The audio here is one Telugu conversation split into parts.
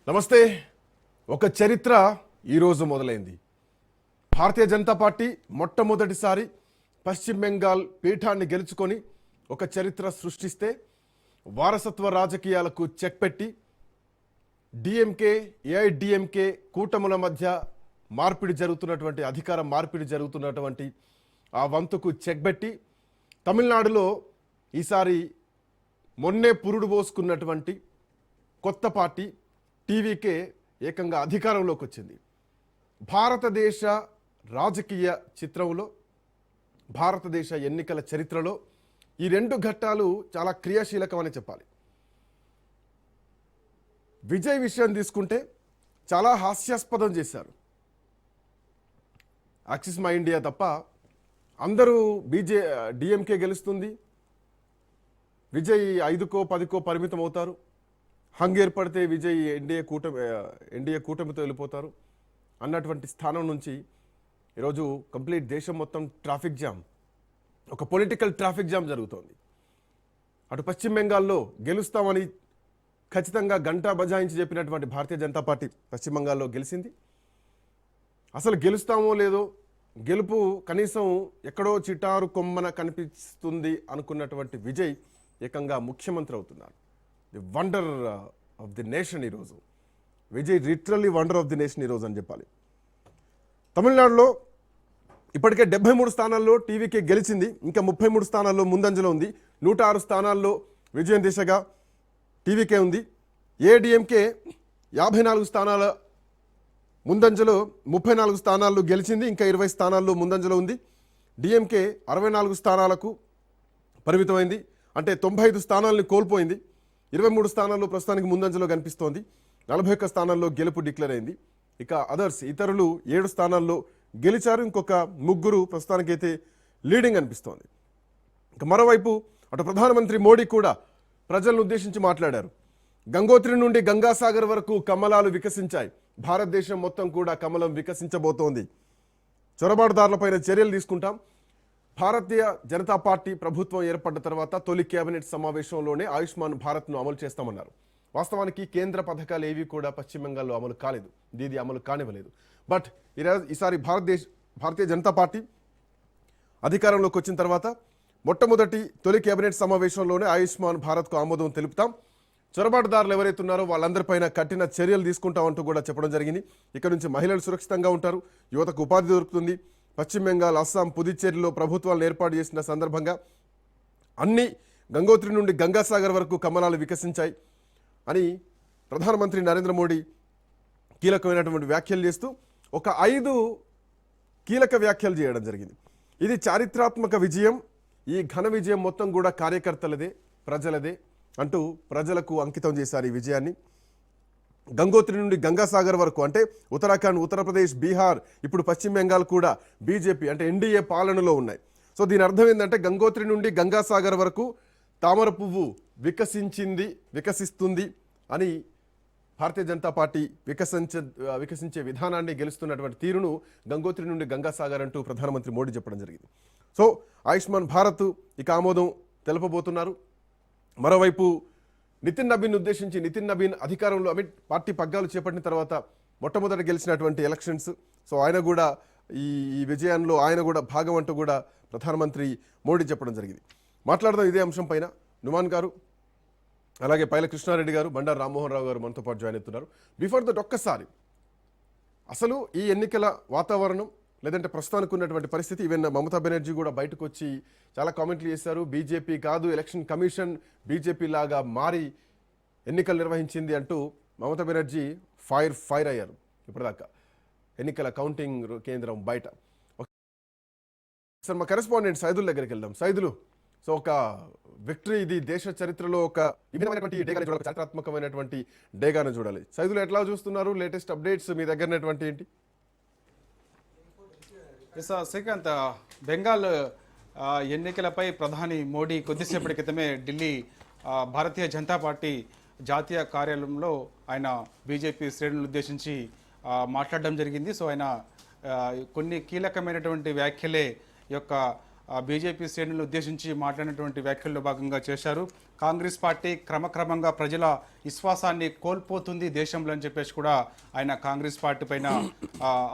నమస్తే. ఒక చరిత్ర ఈరోజు మొదలైంది. భారతీయ జనతా పార్టీ మొట్టమొదటిసారి పశ్చిమ బెంగాల్ పీఠాన్ని గెలుచుకొని ఒక చరిత్ర సృష్టిస్తే వారసత్వ రాజకీయాలకు చెక్ పెట్టి డిఎంకే ఏఐడిఎంకే కూటముల మధ్య మార్పిడి జరుగుతున్నటువంటి అధికార మార్పిడి జరుగుతున్నటువంటి ఆ వంతుకు చెక్ పెట్టి తమిళనాడులో ఈసారి మొన్నే పురుడు పోసుకున్నటువంటి కొత్త పార్టీ టీవీకే ఏకంగా అధికారంలోకి వచ్చింది. భారతదేశ రాజకీయ చిత్రంలో భారతదేశ ఎన్నికల చరిత్రలో ఈ రెండు ఘట్టాలు చాలా క్రియాశీలకమని చెప్పాలి. విజయ్ విషయం తీసుకుంటే చాలా హాస్యాస్పదం చేశారు. యాక్సిస్ మై ఇండియా తప్ప అందరూ డిఎంకే గెలుస్తుంది, విజయ్ 5కో 10కో పరిమితం అవుతారు, హంగ్ ఏర్పడితే విజయ్ ఎన్డీఏ కూటమితో వెళ్ళిపోతారు అన్నటువంటి స్థానం నుంచి ఈరోజు కంప్లీట్ దేశం మొత్తం ట్రాఫిక్ జామ్, ఒక పొలిటికల్ ట్రాఫిక్ జామ్ జరుగుతోంది. అటు పశ్చిమ బెంగాల్లో గెలుస్తామని ఖచ్చితంగా గంటా బజాయించి చెప్పినటువంటి భారతీయ జనతా పార్టీ పశ్చిమ బెంగాల్లో గెలిచింది. అసలు గెలుస్తామో లేదో, గెలుపు కనీసం ఎక్కడో చిటారు కొమ్మన కనిపిస్తుంది అనుకున్నటువంటి విజయ్ ఏకంగా ముఖ్యమంత్రి అవుతున్నారు. The wonder of the nation ఈరోజు Vijay, literally wonder of the nation ఈరోజు అని చెప్పాలి. తమిళనాడులో ఇప్పటికే 73 స్థానాల్లో టీవీకే గెలిచింది, ఇంకా 33 స్థానాల్లో ముందంజలో ఉంది. 106 స్థానాల్లో విజయం దిశగా టీవీకే ఉంది. ఏడీఎంకే 54 స్థానాల ముందంజలో 34 స్థానాల్లో గెలిచింది, ఇంకా 20 స్థానాల్లో ముందంజలో ఉంది. డిఎంకే 64 స్థానాలకు పరిమితమైంది, అంటే 95 స్థానాలని కోల్పోయింది. 23 స్థానాల్లో ప్రస్తుతానికి ముందంజలో కనిపిస్తోంది. 41 స్థానాల్లో గెలుపు డిక్లేర్ అయింది. ఇక ఇతరులు 7 స్థానాల్లో గెలిచారు, ఇంకొక 3 ప్రస్తుతానికైతే లీడింగ్ అనిపిస్తోంది. ఇక మరోవైపు అటు ప్రధానమంత్రి మోడీ కూడా ప్రజలను ఉద్దేశించి మాట్లాడారు. గంగోత్రి నుండి గంగాసాగర్ వరకు కమలాలు వికసించాయి, భారతదేశం మొత్తం కూడా కమలం వికసించబోతోంది. చొరబాటుదారులపైన చర్యలు తీసుకుంటాం. భారతీయ జనతా పార్టీ ప్రభుత్వం ఏర్పడ్డ తర్వాత తొలి కేబినెట్ సమావేశంలోనే ఆయుష్మాన్ భారత్ను అమలు చేస్తామన్నారు. వాస్తవానికి కేంద్ర పథకాలు ఏవి కూడా పశ్చిమ బెంగాల్లో అమలు కాలేదు, దీది అమలు కానివ్వలేదు. బట్ ఈసారి భారతీయ జనతా పార్టీ అధికారంలోకి వచ్చిన తర్వాత మొట్టమొదటి తొలి కేబినెట్ సమావేశంలోనే ఆయుష్మాన్ భారత్కు ఆమోదం తెలుపుతాం, చొరబాటుదారులు ఎవరైతే ఉన్నారో వాళ్ళందరిపైన కఠిన చర్యలు తీసుకుంటామంటూ కూడా చెప్పడం జరిగింది. ఇక్కడ నుంచి మహిళలు సురక్షితంగా ఉంటారు, యువతకు ఉపాధి దొరుకుతుంది. పశ్చిమ బెంగాల్, అస్సాం, పుదుచ్చేరిలో ప్రభుత్వాలను ఏర్పాటు చేసిన సందర్భంగా అన్ని గంగోత్రి నుండి గంగాసాగర్ వరకు కమలాలు వికసించాయి అని ప్రధానమంత్రి నరేంద్ర మోడీ కీలకమైనటువంటి వ్యాఖ్యలు చేస్తూ ఒక 5 కీలక వ్యాఖ్యలు చేయడం జరిగింది. ఇది చారిత్రాత్మక విజయం, ఈ ఘన విజయం మొత్తం కూడా కార్యకర్తలదే, ప్రజలదే అంటూ ప్రజలకు అంకితం చేశారు ఈ విజయాన్ని. గంగోత్రి నుండి గంగాసాగర్ వరకు అంటే ఉత్తరాఖండ్, ఉత్తరప్రదేశ్, బీహార్, ఇప్పుడు పశ్చిమ బెంగాల్ కూడా బీజేపీ అంటే ఎన్డీఏ పాలనలో ఉన్నాయి. సో దీని అర్థం ఏంటంటే గంగోత్రి నుండి గంగాసాగర్ వరకు తామర పువ్వు వికసిస్తుంది అని భారతీయ జనతా పార్టీ వికసించే విధానాన్ని, గెలుస్తున్నటువంటి తీరును గంగోత్రి నుండి గంగాసాగర్ అంటూ ప్రధానమంత్రి మోడీ చెప్పడం జరిగింది. సో ఆయుష్మాన్ భారత్ ఇక ఆమోదం తెలపబోతున్నారు. మరోవైపు నితిన్ నబీన్ ఉద్దేశించి, నితిన్ నబీన్ అధికారంలో పార్టీ పగ్గాలు చేపట్టిన తర్వాత మొట్టమొదట గెలిచినటువంటి ఎలక్షన్స్, సో ఆయన కూడా ఈ విజయంలో ఆయన కూడా భాగం అంటూ కూడా ప్రధానమంత్రి మోడీ చెప్పడం జరిగింది. మాట్లాడదాం ఇదే అంశం పైన. నుమాన్ గారు, అలాగే పైల కృష్ణారెడ్డి గారు, బండారు రామ్మోహన్ రావు గారు మనతో పాటు జాయిన్ అవుతున్నారు. బిఫోర్ దట్ ఒక్కసారి అసలు ఈ ఎన్నికల వాతావరణం, లేదంటే ప్రస్తుతానికి ఉన్నటువంటి పరిస్థితి, ఈవెన్ మమతా బెనర్జీ కూడా బయటకు వచ్చి చాలా కామెంట్లు చేశారు. బీజేపీ కాదు, ఎలక్షన్ కమిషన్ బీజేపీ లాగా మారి ఎన్నికలు నిర్వహించింది అంటూ మమతా బెనర్జీ ఫైర్ అయ్యారు ఇప్పటిదాకా ఎన్నికల కౌంటింగ్ కేంద్రం బయట. సార్, మా కరెస్పాండెంట్ సైదుల్ దగ్గరికి వెళ్దాం. సైదులు, సో ఒక విక్టరీ, ఇది దేశ చరిత్రలో ఒక విభిన్నమైనటువంటి డేగానే చూడాలి, చారిత్రాత్మకమైనటువంటి డేగానే చూడాలి. సైదులు ఎట్లా చూస్తున్నారు? లేటెస్ట్ అప్డేట్స్ మీ దగ్గర ఏంటి? శ్రీకాంత్, బెంగాల్ ఎన్నికలపై ప్రధాని మోడీ కొద్దిసేపటి క్రితమే ఢిల్లీ భారతీయ జనతా పార్టీ జాతీయ కార్యాలయంలో ఆయన బీజేపీ శ్రేణులను ఉద్దేశించి మాట్లాడడం జరిగింది. సో ఆయన కొన్ని కీలకమైనటువంటి వ్యాఖ్యలే ఈ యొక్క బీజేపీ శ్రేణులను ఉద్దేశించి మాట్లాడినటువంటి వ్యాఖ్యల్లో భాగంగా చేశారు. కాంగ్రెస్ పార్టీ క్రమక్రమంగా ప్రజల విశ్వాసాన్ని కోల్పోతుంది దేశంలో అని చెప్పేసి కూడా ఆయన కాంగ్రెస్ పార్టీ పైన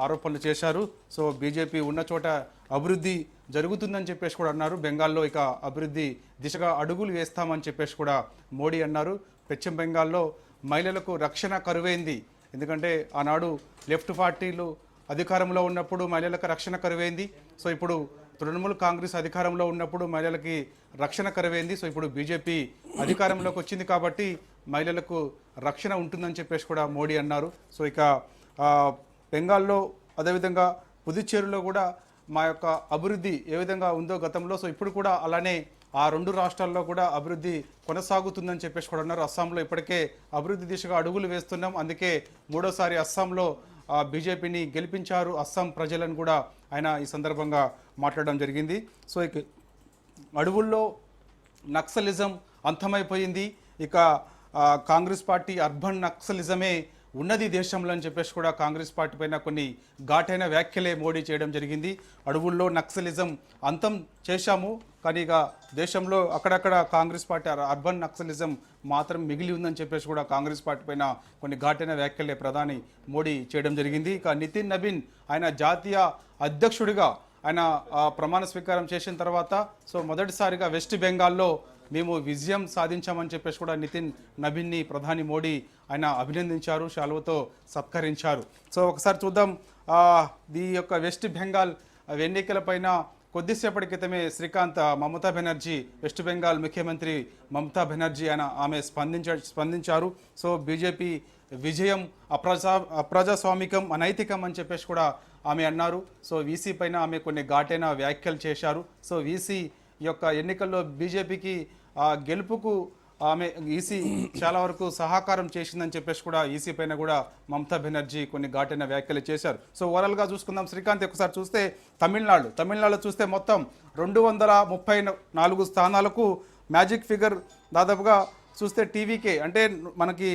ఆరోపణలు చేశారు. సో బీజేపీ ఉన్న చోట అభివృద్ధి జరుగుతుందని చెప్పేసి కూడా అన్నారు. బెంగాల్లో ఇక అభివృద్ధి దిశగా అడుగులు వేస్తామని చెప్పేసి కూడా మోడీ అన్నారు. పశ్చిమ బెంగాల్లో మహిళలకు రక్షణ కరువైంది. ఎందుకంటే ఆనాడు లెఫ్ట్ పార్టీలు అధికారంలో ఉన్నప్పుడు మహిళలకు రక్షణ కరువైంది. సో ఇప్పుడు తృణమూల్ కాంగ్రెస్ అధికారంలో ఉన్నప్పుడు మహిళలకి రక్షణ కరువైంది. సో ఇప్పుడు బీజేపీ అధికారంలోకి వచ్చింది కాబట్టి మహిళలకు రక్షణ ఉంటుందని చెప్పేసి కూడా మోడీ అన్నారు. సో ఇక బెంగాల్లో అదేవిధంగా పుదుచ్చేరిలో కూడా మా యొక్క అభివృద్ధి ఏ విధంగా ఉందో గతంలో, సో ఇప్పుడు కూడా అలానే ఆ రెండు రాష్ట్రాల్లో కూడా అభివృద్ధి కొనసాగుతుందని చెప్పేసి కూడా అన్నారు. అస్సాంలో ఇప్పటికే అభివృద్ధి దిశగా అడుగులు వేస్తున్నాం, అందుకే మూడోసారి అస్సాంలో బీజేపీని గెలిపించారు అస్సాం ప్రజలను కూడా ఆయన ఈ సందర్భంగా మాట్లాడడం జరిగింది. సో ఇక అడవుల్లో నక్సలిజం అంతమైపోయింది, ఇక కాంగ్రెస్ పార్టీ అర్బన్ నక్సలిజమే ఉన్నది దేశంలో అని చెప్పేసి కూడా కాంగ్రెస్ పార్టీ పైన కొన్ని ఘాటైన వ్యాఖ్యలే మోడీ చేయడం జరిగింది. అడవుల్లో నక్సలిజం అంతం చేశాము, కానీ ఇక దేశంలో అక్కడక్కడ కాంగ్రెస్ పార్టీ అర్బన్ నక్సలిజం మాత్రం మిగిలి ఉందని చెప్పేసి కూడా కాంగ్రెస్ పార్టీ పైన కొన్ని ఘాటైన వ్యాఖ్యలే ప్రధాని మోడీ చేయడం జరిగింది. ఇక నితిన్ నబీన్ ఆయన జాతీయ అధ్యక్షుడిగా ఆయన ప్రమాణ స్వీకారం చేసిన తర్వాత సో మొదటిసారిగా వెస్ట్ బెంగాల్లో మేము విజయం సాధించామని చెప్పేసి కూడా నితిన్ నబీన్ని ప్రధాని మోడీ ఆయన అభినందించారు, శాలువతో సత్కరించారు. సో ఒకసారి చూద్దాం ఈ యొక్క వెస్ట్ బెంగాల్ ఎన్నికలపైన కొద్దిసేపటి క్రితమే శ్రీకాంత్ మమతా బెనర్జీ వెస్ట్ బెంగాల్ ముఖ్యమంత్రి మమతా బెనర్జీ ఆమె స్పందించారు. సో బీజేపీ విజయం అప్రజాస్వామికం అనైతికం అని చెప్పేసి కూడా ఆమె అన్నారు. సో వీసీ పైన ఆమె కొన్ని ఘాటైన వ్యాఖ్యలు చేశారు. సో వీసీ యొక్క ఎన్నికల్లో బీజేపీకి గెలుపుకు ఆమె ఈసీ చాలా వరకు సహకారం చేసిందని చెప్పేసి కూడా ఈసీ పైన కూడా మమతా బెనర్జీ కొన్ని ఘాటైన వ్యాఖ్యలు చేశారు. సో ఓవరాల్గా చూసుకుందాం శ్రీకాంత్, ఒకసారి చూస్తే తమిళనాడు చూస్తే మొత్తం 234 స్థానాలకు మ్యాజిక్ ఫిగర్ దాదాపుగా చూస్తే టీవీకే అంటే మనకి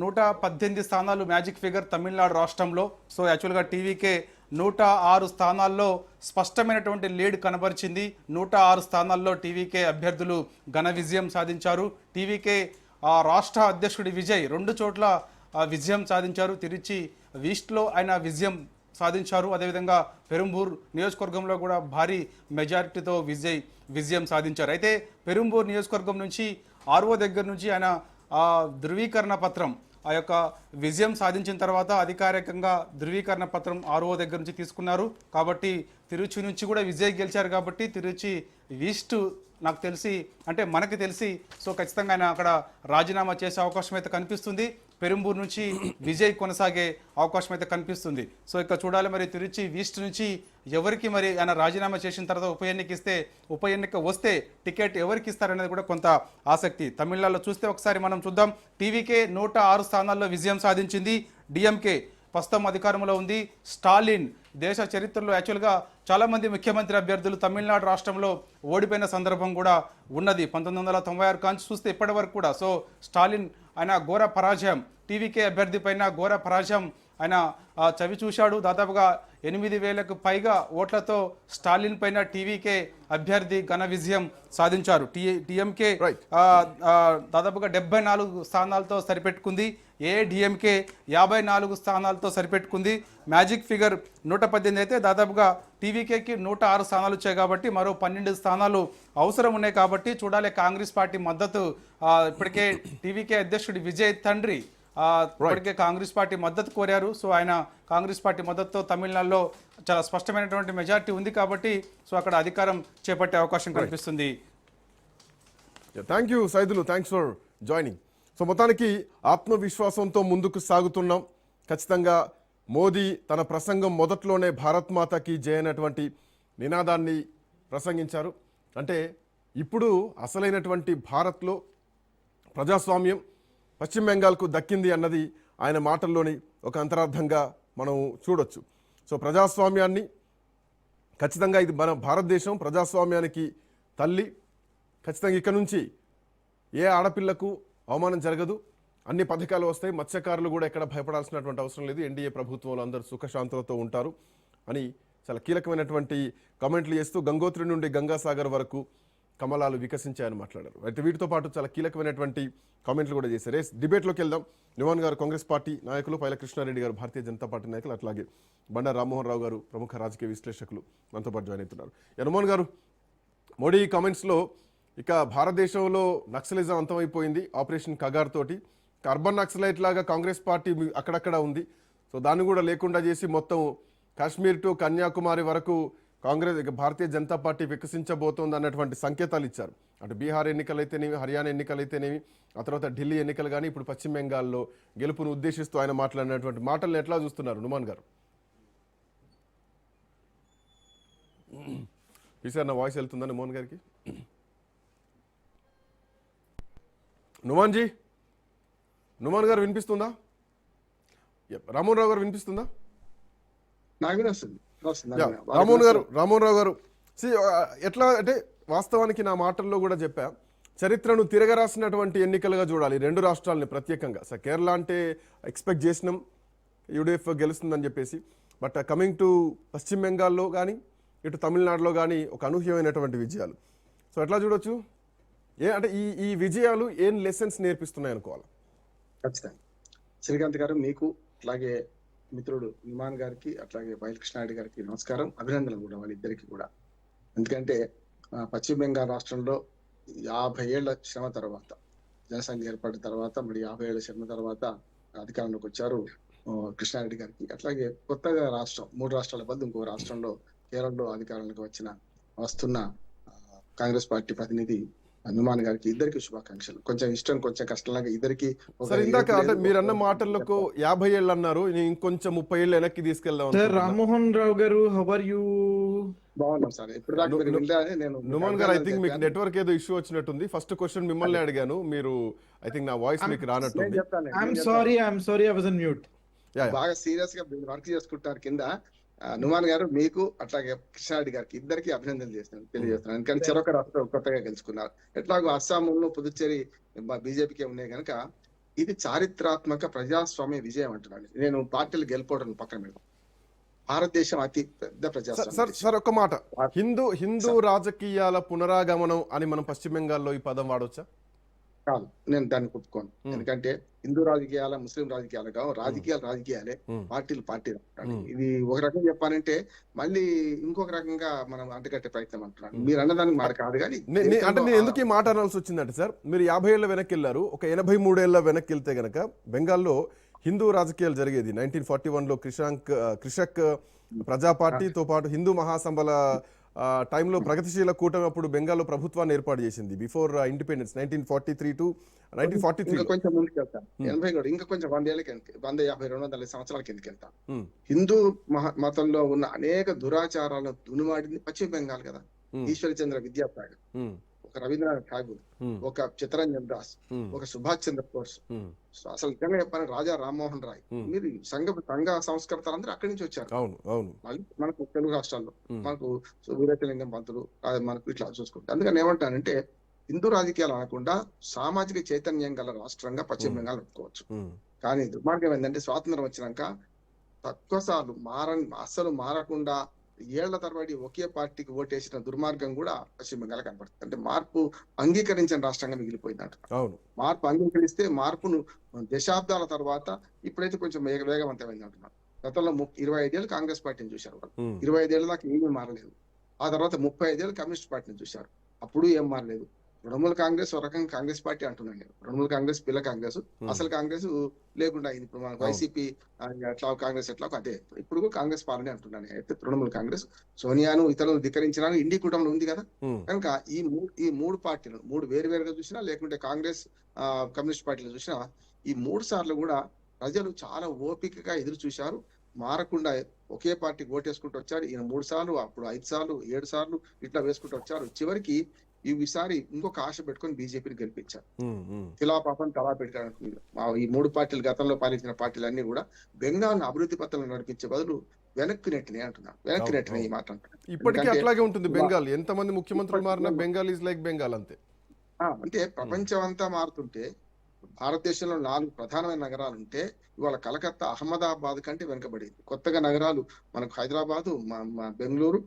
118 స్థానాలు మ్యాజిక్ ఫిగర్ తమిళనాడు రాష్ట్రంలో. సో యాక్చువల్గా టీవీకే 106 స్థానాల్లో స్పష్టమైనటువంటి లీడ్ కనబరిచింది. 106 స్థానాల్లో టీవీకే అభ్యర్థులు ఘన విజయం సాధించారు. టీవీకే రాష్ట్ర అధ్యక్షుడి విజయ్ 2 చోట్ల విజయం సాధించారు. తిరుచి ఈస్ట్లో ఆయన విజయం సాధించారు. అదేవిధంగా పెరుంబూర్ నియోజకవర్గంలో కూడా భారీ మెజారిటీతో విజయం సాధించారు. అయితే పెరుంబూర్ నియోజకవర్గం నుంచి ఆర్ఓ దగ్గర నుంచి ఆయన ధృవీకరణ పత్రం ఆ యొక్క విజయం సాధించిన తర్వాత అధికారికంగా ధృవీకరణ పత్రం ఆర్ఓ దగ్గర నుంచి తీసుకున్నారు. కాబట్టి తిరుచి నుంచి కూడా విజయ్ గెలిచారు కాబట్టి తిరుచి ఈస్ట్ నాకు తెలిసి అంటే మనకి తెలిసి సో ఖచ్చితంగా ఆయన అక్కడ రాజీనామా చేసే అవకాశం అయితే కనిపిస్తుంది. పెరుంబూర్ నుంచి విజయ్ కొనసాగే అవకాశం అయితే కనిపిస్తుంది. సో ఇక చూడాలి మరి తిరుచి ఈస్ట్ నుంచి ఎవరికి మరి ఆయన రాజీనామా చేసిన తర్వాత ఉప ఎన్నిక వస్తే టికెట్ ఎవరికి ఇస్తారనేది కూడా కొంత ఆసక్తి. తమిళనాడులో చూస్తే ఒకసారి మనం చూద్దాం. టీవీకే 106 స్థానాల్లో విజయం సాధించింది. డిఎంకే ప్రస్తుతం అధికారంలో ఉంది. స్టాలిన్ దేశ చరిత్రలో యాక్చువల్గా చాలామంది ముఖ్యమంత్రి అభ్యర్థులు తమిళనాడు రాష్ట్రంలో ఓడిపోయిన సందర్భం కూడా ఉన్నది. 1996 కాంచి చూస్తే ఇప్పటి వరకు కూడా. సో స్టాలిన్ ఆయన ఘోర పరాజయం, టీవీకే అభ్యర్థి పైన ఘోర పరాజయం ఆయన చవి చూశాడు. దాదాపుగా 8,000కు పైగా ఓట్లతో స్టాలిన్ పైన టీవీకే అభ్యర్థి ఘన విజయం సాధించారు. టీఎంకే దాదాపుగా 74 స్థానాలతో సరిపెట్టుకుంది. ఏఐడిఎంకే 54 స్థానాలతో సరిపెట్టుకుంది. మ్యాజిక్ ఫిగర్ 118 అయితే దాదాపుగా టీవీకేకి 106 స్థానాలు వచ్చాయి కాబట్టి మరో 12 స్థానాలు అవసరం ఉన్నాయి. కాబట్టి చూడాలి కాంగ్రెస్ పార్టీ మద్దతు. ఇప్పటికే టీవీకే అధ్యక్షుడు విజయ్ తండ్రి ఇప్పటికే కాంగ్రెస్ పార్టీ మద్దతు కోరారు. సో ఆయన కాంగ్రెస్ పార్టీ మద్దతుతో తమిళనాడులో చాలా స్పష్టమైనటువంటి మెజారిటీ ఉంది కాబట్టి సో అక్కడ అధికారం చేపట్టే అవకాశం కనిపిస్తుంది. Thank you Saidulu, thanks for joining. So మొత్తానికి ఆత్మవిశ్వాసంతో ముందుకు సాగుతున్నాం. ఖచ్చితంగా మోదీ తన ప్రసంగం మొదట్లోనే భారత్ మాతాకి జై అనేటువంటి నినాదాన్ని ప్రసంగించారు. అంటే ఇప్పుడు అసలైనటువంటి భారత్లో ప్రజాస్వామ్యం పశ్చిమ బెంగాల్కు దక్కింది అన్నది ఆయన మాటల్లోని ఒక అంతరార్థంగా మనం చూడొచ్చు. సో ప్రజాస్వామ్యాన్ని ఖచ్చితంగా ఇది మన భారతదేశం ప్రజాస్వామ్యానికి తల్లి. ఖచ్చితంగా ఇక్కడ నుంచి ఏ ఆడపిల్లకు అవమానం జరగదు, అన్ని పథకాలు వస్తాయి, మత్స్యకారులు కూడా ఎక్కడ భయపడాల్సినటువంటి అవసరం లేదు, ఎన్డీఏ ప్రభుత్వంలో అందరూ సుఖశాంతులతో ఉంటారు అని చాలా కీలకమైనటువంటి కామెంట్లు చేస్తూ గంగోత్రి నుండి గంగాసాగర్ వరకు కమలాలు వికసించాయని మాట్లాడారు. అయితే వీటితో పాటు చాలా కీలకమైనటువంటి కామెంట్లు కూడా చేశారు. డిబేట్లోకి వెళ్దాం. నుమాన్ గారు కాంగ్రెస్ పార్టీ నాయకులు, పైల కృష్ణారెడ్డి గారు భారతీయ జనతా పార్టీ నాయకులు, అట్లాగే బండారు రామ్మోహన్ రావు గారు ప్రముఖ రాజకీయ విశ్లేషకులు మనతో పాటు జాయిన్ అవుతున్నారు. నుమాన్ గారు, మోడీ కామెంట్స్లో ఇక భారతదేశంలో నక్సలిజం అంతమైపోయింది ఆపరేషన్ కగార్ తోటి, అర్బన్ నక్సలైట్ లాగా కాంగ్రెస్ పార్టీ అక్కడక్కడ ఉంది, సో దాన్ని కూడా లేకుండా చేసి మొత్తం కాశ్మీర్ టు కన్యాకుమారి వరకు కాంగ్రెస్ భారతీయ జనతా పార్టీ వికసించబోతోంది అన్నటువంటి సంకేతాలు ఇచ్చారు. అటు బీహార్ ఎన్నికలైతేనేమి, హర్యానా ఎన్నికలైతేనేమి, ఆ తర్వాత ఢిల్లీ ఎన్నికలు కానీ, ఇప్పుడు పశ్చిమ బెంగాల్లో గెలుపును ఉద్దేశిస్తూ ఆయన మాట్లాడినటువంటి మాటలను ఎట్లా చూస్తున్నారు నుమాన్ గారు? ఈసారి నా వాయిస్ వెళ్తుందా నుమాన్ గారికి? నుమాన్ గారు వినిపిస్తుందా? రామ్మోహన్ రావు గారు వినిపిస్తుందా? రామ్మోహన్ రావు గారు, ఎట్లా అంటే వాస్తవానికి నా మాటల్లో కూడా చెప్పా, చరిత్రను తిరగరాసినటువంటి ఎన్నికలుగా చూడాలి రెండు రాష్ట్రాలని ప్రత్యేకంగా. సో కేరళ అంటే ఎక్స్పెక్ట్ చేసినాం యూడీఎఫ్ గెలుస్తుందని చెప్పేసి, బట్ కమింగ్ టు పశ్చిమ బెంగాల్లో కానీ ఇటు తమిళనాడులో కానీ ఒక అనూహ్యమైనటువంటి విజయాలు. సో ఎట్లా చూడొచ్చు? అంటే ఈ విజయాలు ఏం లెసన్స్ నేర్పిస్తున్నాయి అనుకోవాలి? ఖచ్చితంగా శ్రీకాంత్ గారు, మీకు అట్లాగే మిత్రుడు ఇమాన్ గారికి అట్లాగే వైల్ కృష్ణారెడ్డి గారికి నమస్కారం, అభినందనలు కూడా వాళ్ళిద్దరికి కూడా. ఎందుకంటే పశ్చిమ బెంగాల్ రాష్ట్రంలో 50 ఏళ్ల శ్రమ తర్వాత, జనసంఘ ఏర్పడిన తర్వాత మరి 50 ఏళ్ల శ్రమ తర్వాత అధికారంలోకి వచ్చారు కృష్ణారెడ్డి గారికి. అట్లాగే కొత్తగా రాష్ట్రం, 3 రాష్ట్రాల బదులు ఇంకో రాష్ట్రంలో కేరళలో అధికారంలోకి వస్తున్న కాంగ్రెస్ పార్టీ ప్రతినిధి హనుమాన్ గారికి, ఇద్దరికి శుభాకాంక్షలు. కొంచెం ఇష్టం కొంచెం కష్టంలాగా ఇద్దరికి. ఇందాక అంటే మీరు అన్న మాటలకు 50 ఏళ్ళు అన్నారు, ఇంకొంచెం 30 ఏళ్ళు వెనక్కి తీసుకెళ్దాం. Rammohan Rao garu, how are you? బాగున్నాం సార్. ఇప్పుడు దాకా మీరు వినలేదని నేను. నుమాన్ గారు, ఐ థింక్ మీకు నెట్వర్క్ ఏదో ఇష్యూ వచ్చినట్టుంది. ఫస్ట్ క్వశ్చన్ మిమ్మల్ని అడిగాను, మీరు ఐ థింక్ నా వాయిస్ మీకు రానట్టుంది. I'm sorry, I was on mute. బాగా సీరియస్ గా వర్క్ చేసుకుంటారు కింద. నుమాన్ గారు, మీకు అట్లాగే కృష్ణారెడ్డి గారికి ఇద్దరికి అభినందనలు తెలియజేస్తున్నాను. ఎందుకంటే చెరొక రాష్ట్రం కొత్తగా గెలుచుకున్నారు. ఎట్లాగో అస్సాంలో పుదుచ్చేరి బీజేపీకే ఉన్నాయి కనుక ఇది చారిత్రాత్మక ప్రజాస్వామ్య విజయం అంటున్నాను నేను. పార్టీలు గెలుపోవడం పక్కన పెడతాం, భారతదేశం అతి పెద్ద ప్రజాస్వామ్యం. సార్ ఒక మాట, హిందూ రాజకీయాల పునరాగమనం అని మనం పశ్చిమ బెంగాల్లో ఈ పదం వాడొచ్చా? కాదు, నేను దాన్ని ఒప్పుకోను. ఎందుకంటే హిందూ రాజకీయాల, ముస్లిం రాజకీయాలు కావు, రాజకీయాలే, పార్టీలు. ఇది ఒక రకంగా చెప్పాలంటే మళ్ళీ ఇంకొక రకంగా మనం అంటగట్టే ప్రయత్నం అంటున్నాను. మీరు అన్నదానికి మాట కాదు కానీ. అంటే నేను ఎందుకు ఈ మాట అనాల్సి వచ్చిందంటే సార్, మీరు 50 ఏళ్ళ వెనక్కి వెళ్ళారు, ఒక 83 ఏళ్ళ వెనక్కి వెళ్తే గనక బెంగాల్లో హిందూ రాజకీయాలు జరిగేది. 1941లో కృషక్ ప్రజా పార్టీతో పాటు హిందూ మహాసభల టైంలో ప్రగతిశీల కూటమి అప్పుడు బెంగాల్లో ప్రభుత్వాన్ని ఏర్పాటు చేసింది బిఫోర్ ఇండిపెండెన్స్ 1943 to 1943. కొంచెం ముందుకు వెళ్తాను, 80 కూడా ఇంకా కొంచెం 100 ఏళ్ళకి 150-200 సంవత్సరాల కిందకి వెళ్తాం. హిందూ మతంలో ఉన్న అనేక దురాచారాలను దునుమాడింది పశ్చిమ బెంగాల్ కదా. ఈశ్వరచంద్ర విద్యాసాగర్, ఒక రవీంద్రనాథ్ ఠాగూర్, ఒక చిత్తరంజన్ దాస్, ఒక సుభాష్ చంద్ర బోస్, అసలు నిజంగా చెప్పాలని రాజా రామ్మోహన్ రాయ్, మీరు సంఘ సంస్కర్తలు అందరూ అక్కడి నుంచి వచ్చారు. మళ్ళీ మనకు తెలుగు రాష్ట్రాల్లో మనకు వీరచలింగం పంతులు, మనకు ఇట్లా చూసుకుంటాం. అందుకని ఏమంటానంటే హిందూ రాజకీయాలు అనకుండా సామాజిక చైతన్యం గల రాష్ట్రంగా పశ్చిమ బెంగాల్ ఒప్పుకోవచ్చు. కానీ దుర్మార్గం ఏంటంటే స్వాతంత్రం వచ్చినాక తక్కువ సార్లు అస్సలు మారకుండా ఏళ్ల తరబడి ఒకే పార్టీకి ఓటేసిన దుర్మార్గం కూడా పశ్చిమ బెంగాల్ కనపడుతుంది. అంటే మార్పు అంగీకరించిన రాష్ట్రంగా మిగిలిపోయిందంట. మార్పు అంగీకరిస్తే మార్పును దశాబ్దాల తర్వాత ఇప్పుడైతే కొంచెం వేగవంతమైంది అంటున్నారు. గతంలో 25 ఏళ్ళు కాంగ్రెస్ పార్టీని చూశారు వాళ్ళు, 25 ఏళ్ళ దాకా ఏమీ మారలేదు. ఆ తర్వాత 35 ఏళ్ళు కమ్యూనిస్ట్ పార్టీని చూశారు, అప్పుడు ఏం మారలేదు. తృణమూల్ కాంగ్రెస్ ఒక రకంగా కాంగ్రెస్ పార్టీ అంటున్నాను నేను. తృణమూల్ కాంగ్రెస్ పిల్ల కాంగ్రెస్, అసలు కాంగ్రెస్ లేకుండా అయింది. ఇప్పుడు మన వైసీపీ ఎట్లా కాంగ్రెస్ ఎట్లా అదే, ఇప్పుడు కాంగ్రెస్ పాలనే అంటున్నాను. అయితే తృణమూల్ కాంగ్రెస్ సోనియాను ఇతరులను ధిక్కరించిన ఇండి కూటమిలో ఉంది కదా. కనుక ఈ మూడు పార్టీలు వేరువేరుగా చూసినా, లేకుంటే కాంగ్రెస్ కమ్యూనిస్ట్ పార్టీలు చూసినా, ఈ 3 సార్లు కూడా ప్రజలు చాలా ఓపికగా ఎదురు చూశారు. మారకుండా ఒకే పార్టీకి ఓటేసుకుంటూ వచ్చారు. ఈయన 3 సార్లు, అప్పుడు 5 సార్లు, 7 సార్లు ఇట్లా వేసుకుంటూ వచ్చారు. చివరికి ఈసారి ఇంకొక ఆశ పెట్టుకుని బీజేపీని గెలిపించారు. తిలా పాపం తలా పెట్టారు. ఈ 3 పార్టీలు గతంలో పాలించిన పార్టీలు అన్ని కూడా బెంగాల్ అభివృద్ధి పత్రాలను నడిపించే బదులు వెనక్కి నెట్టినాయి అంటున్నారు. వెనక్కి నెట్టినాయి ఈ మాట అంటారు. ఇప్పటికీ అట్లాగే ఉంటుంది బెంగాల్. ఎంతమంది ముఖ్యమంత్రులు మారినా బెంగాల్ ఈజ్ లైక్ బెంగాల్ అంతే. అంటే ప్రపంచం అంతా మారుతుంటే భారతదేశంలో 4 ప్రధానమైన నగరాలు ఉంటే ఇవాళ కలకత్తా అహ్మదాబాద్ కంటే వెనుకబడింది. కొత్తగా నగరాలు మనకు హైదరాబాదు, బెంగళూరు,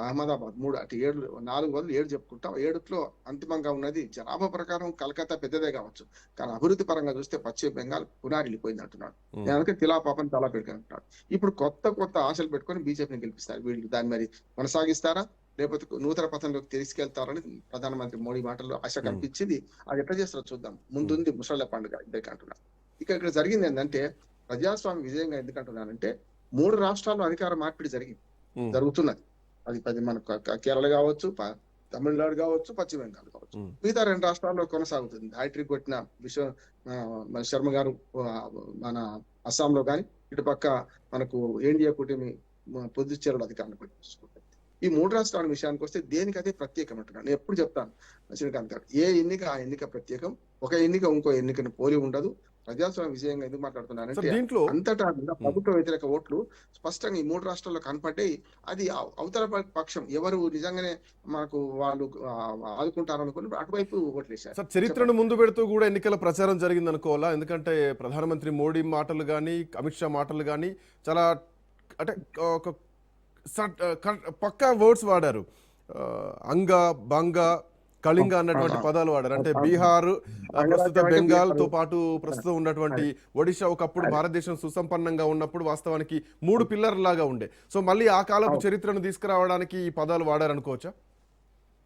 అహ్మదాబాద్ 3 అటు 7 4 బదులు 7 చెప్పుకుంటాం. 7లో అంతిమంగా ఉన్నది. జనాభా ప్రకారం కలకత్తా పెద్దదే కావచ్చు, కానీ అభివృద్ధి పరంగా చూస్తే పశ్చిమ బెంగాల్ పునారిల్లిపోయింది అంటున్నాడు. నేను అందుకే తిలా పాపం తలా పెట్టుకుంటున్నాడు. ఇప్పుడు కొత్త ఆశలు పెట్టుకొని బీజేపీని గెలిపిస్తారు. వీళ్ళు దాన్ని మరి కొనసాగిస్తారా లేకపోతే నూతన పథంలోకి తీసుకెళ్తారని ప్రధానమంత్రి మోడీ మాటల్లో ఆశ కనిపించింది. అది ఎట్లా చేస్తారో చూద్దాం. ముందుంది ముసళ్ళ పండుగ ఇద్దరికి అంటున్నారు. ఇక్కడ జరిగింది ఏంటంటే ప్రజాస్వామ్య విజయంగా ఎందుకంటున్నానంటే 3 రాష్ట్రాల్లో అధికార మార్పిడి జరుగుతున్నది. అది మనకు కేరళ కావచ్చు, తమిళనాడు కావచ్చు, పశ్చిమ బెంగాల్ కావచ్చు. మిగతా 2 రాష్ట్రాల్లో కొనసాగుతుంది. హ్యాట్రిక్ కొట్టిన శర్మ గారు మన అస్సాంలో కానీ, ఇటుపక్క మనకు ఎన్డీఏ కూటమి పుదుచ్చేరిలో అధికారంలో పెట్టించుకుంటారు. ఈ 3 రాష్ట్రాల విషయానికి వస్తే దేనికి అదే ప్రత్యేకం అంటున్నాను. నేను ఎప్పుడు చెప్తాను శ్రీకాంత్ గారు, ఏ ఎన్నిక ఆ ఎన్నిక ప్రత్యేకం, ఒక ఎన్నిక ఇంకో ఎన్నికను పోలి ఉండదు. ప్రజాస్వామ్య విజయంగా ఎందుకు మాట్లాడుతున్నానంటే అంతటా ప్రభుత్వ వ్యతిరేక ఓట్లు స్పష్టంగా ఈ 3 రాష్ట్రాల్లో కనపడ్డాయి. అది అవతల పక్షం ఎవరు నిజంగానే మనకు వాళ్ళు ఆదుకుంటారనుకుని అటువైపు ఓట్లేశారు. సార్, చరిత్రను ముందు పెడుతూ కూడా ఎన్నికల ప్రచారం జరిగింది అనుకోవాలా? ఎందుకంటే ప్రధానమంత్రి మోడీ మాటలు కానీ, అమిత్ షా మాటలు కానీ చాలా అంటే ఒక పక్కా వర్డ్స్ వాడారు. అంగ, బంగ, కళింగ అన్నటువంటి పదాలు వాడారు. అంటే బీహార్, ప్రస్తుత బెంగాల్ తో పాటు ప్రస్తుతం ఉన్నటువంటి ఒడిశా ఒకప్పుడు భారతదేశం సుసంపన్నంగా ఉన్నప్పుడు వాస్తవానికి 3 పిల్లర్ లాగా ఉండే. సో మళ్ళీ ఆ కాలపు చరిత్రను తీసుకురావడానికి ఈ పదాలు వాడారనుకోవచ్చా?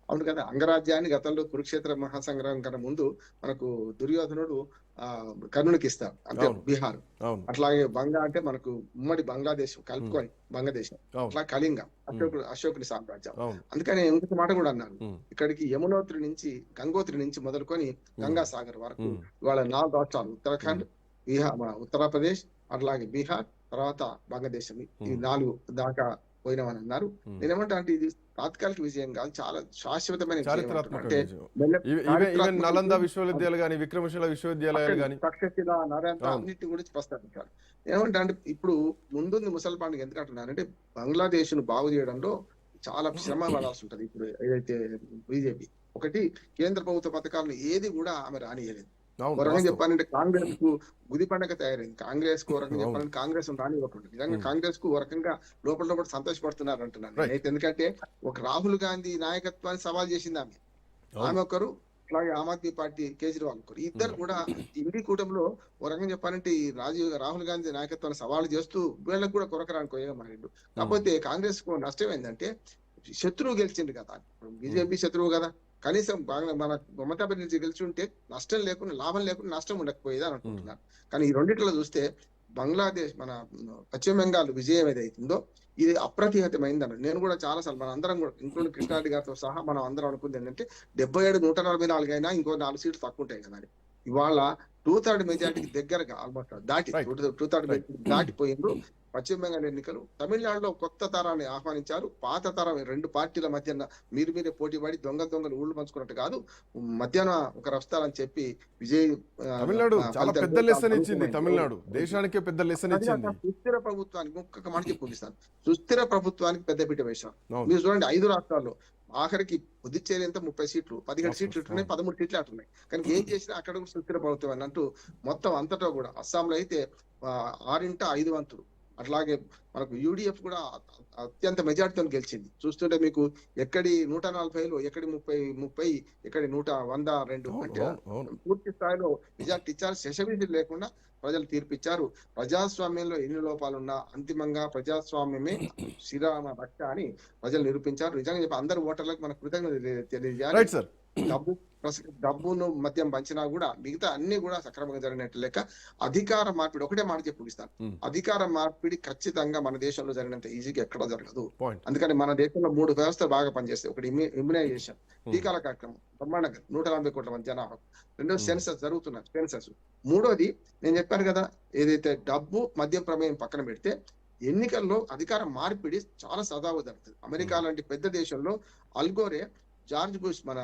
అవును కదా. అంగరాజ్యాన్ని గతంలో కురుక్షేత్ర మహాసంగ్రహం కన్నా ముందు మనకు దుర్యోధనుడు కర్ణునికి ఇస్తారు, అంటే బీహార్. అట్లాగే బంగా అంటే మనకు ఉమ్మడి బంగ్లాదేశం కలుపుకొని బంగ్లాదేశం. అట్లా కళింగ అశోకుని సామ్రాజ్యం. అందుకని ఇంకొక మాట కూడా అన్నారు, ఇక్కడికి యమునోత్రి నుంచి గంగోత్రి నుంచి మొదలుకొని గంగాసాగర్ వరకు ఇవాళ 4 రాష్ట్రాలు, ఉత్తరాఖండ్, ఉత్తరప్రదేశ్, అట్లాగే బీహార్, తర్వాత బంగ్లాదేశం, ఈ 4 దాకా పోయినామని అన్నారు. నేనేమంటా అంటే ఇది తాత్కాలిక విజయం కాదు, చాలా శాశ్వతమైన నలంద విశ్వవిద్యాలయాలు కానీ, విక్రమశిల విశ్వవిద్యాలయాలు కానీ, తక్షశిల, నరేంద్ర అన్నిటి గురించి ప్రస్తావించారు. ఏమంటా అంటే ఇప్పుడు ముందుంది ముసలి పండుగ ఎందుకంటున్నారంటే బంగ్లాదేశ్ ను బాగు చేయడంలో చాలా శ్రమ పడాల్సి ఉంటది. ఇప్పుడు ఏదైతే బీజేపీ ఒకటి కేంద్ర ప్రభుత్వ పథకాలను ఏది కూడా ఆమె రానియలేదు. ఒక రకంగా చెప్పాలంటే కాంగ్రెస్ కు గుది పండగ తయారైంది. కాంగ్రెస్ కు ఒక రకంగా చెప్పాలంటే కాంగ్రెస్ రానివ్వకుండా నిజంగా కాంగ్రెస్ కు ఒక రకంగా లోపల సంతోషపడుతున్నారు అంటున్నాను. అయితే ఎందుకంటే ఒక రాహుల్ గాంధీ నాయకత్వాన్ని సవాల్ చేసింది ఆమె ఒకరు, అలాగే ఆమ్ ఆద్మీ పార్టీ కేజ్రీవాల్ ఒకరు. ఇద్దరు కూడా ఇండి కూటమిలో ఒక రకంగా చెప్పాలంటే ఈ రాహుల్ గాంధీ నాయకత్వాన్ని సవాల్ చేస్తూ వీళ్ళకి కూడా కొరకరానికి మారిండు. కాకపోతే కాంగ్రెస్ కు నష్టం ఏంటంటే శత్రువు గెలిచింది కదా, బీజేపీ శత్రువు కదా. కనీసం మన మమతా బెనర్జీ గెలిచి ఉంటే నష్టం లేకుండా, లాభం లేకుండా నష్టం ఉండకపోయేది అని అనుకుంటున్నారు. కానీ ఈ రెండిట్లో చూస్తే బంగ్లాదేశ్, మన పశ్చిమ బెంగాల్ విజయం ఏదైతుందో ఇది అప్రతిహతమైంది అన్నారు. నేను కూడా చాలా సార్లు మన అందరం కూడా ఇంక్లూడింగ్ కృష్ణారెడ్డి గారితో సహా మనం అందరం అనుకుంది ఏంటంటే 77 144 అయినా ఇంకో 4 సీట్లు తక్కువ ఉంటాయి కదా అని. ఇవాళ 2/3 మెజార్టీకి దగ్గరగా ఆల్మోస్ట్ దాటి 2/3 మెజార్టీ దాటిపోయిండ్రు. పశ్చిమ బెంగాల్ ఎన్నికలు, తమిళనాడులో కొత్త తరాన్ని ఆహ్వానించారు. పాత తరం 2 పార్టీల మధ్య మీరే పోటీ పడి దొంగలు ఊళ్ళు పంచుకున్నట్టు కాదు, మధ్యాహ్నం ఒకరు వస్తారని చెప్పి తమిళనాడు చాలా పెద్ద లెసన్ ఇచ్చింది. తమిళనాడు దేశానికే పెద్ద లెసన్ ఇచ్చింది. సుస్థిర ప్రభుత్వానికి ఒక్కొక్క మాట చెప్పిస్తాను, సుస్థిర ప్రభుత్వానికి పెద్దపీట వేశారు. మీరు చూడండి 5 రాష్ట్రాల్లో ఆఖరికి పుదుచ్చేరి ఎంత 30 సీట్లు, 17 సీట్లు ఇట్టున్నాయి, 13 సీట్లు అట్టున్నాయి. కానీ ఏం చేసినా అక్కడ కూడా సుస్థిర ప్రభుత్వం అన్నట్టు మొత్తం అంతటా కూడా. అస్సాంలో అయితే 6/5 వంతులు. అట్లాగే మనకు యూడిఎఫ్ కూడా అత్యంత మెజార్టీతో గెలిచింది. చూస్తుంటే మీకు ఎక్కడి 140లో, ఎక్కడి 30, ఎక్కడి 102 అంటే పూర్తి స్థాయిలో మెజార్టీ ఇచ్చారు. శశబిషి లేకుండా ప్రజలు తీర్పిచ్చారు. ప్రజాస్వామ్యంలో ఎన్ని లోపాలున్నా అంతిమంగా ప్రజాస్వామ్యమే శ్రీరామ రక్ష అని ప్రజలు నిరూపించారు. నిజంగా చెప్పి అందరు ఓటర్లకు మన కృతజ్ఞతలు తెలియజేయాలి. డబ్బును మద్యం పంచినా కూడా మిగతా అన్ని కూడా సక్రమంగా జరిగినట్టు లెక్క. అధికార మార్పిడి ఒకటే మాట చెప్పి ముగిస్తాను, అధికార మార్పిడి ఖచ్చితంగా మన దేశంలో జరిగినంత ఈజీగా ఎక్కడ జరగదు. అందుకని మన దేశంలో 3 వ్యవస్థలు బాగా పనిచేస్తాయి. ఒకటి ఇమ్యునైజేషన్, టీకాల కార్యక్రమం బ్రహ్మాండంగా 140 కోట్ల మంది జనాభా. రెండోది సెన్సస్ జరుగుతున్నారు, సెన్సస్. మూడోది నేను చెప్పాను కదా, ఏదైతే డబ్బు మద్యం ప్రమేయం పక్కన పెడితే ఎన్నికల్లో అధికార మార్పిడి చాలా సదావు జరుగుతుంది. అమెరికా లాంటి పెద్ద దేశంలో అల్గోరే జార్జ్ బుష్, మన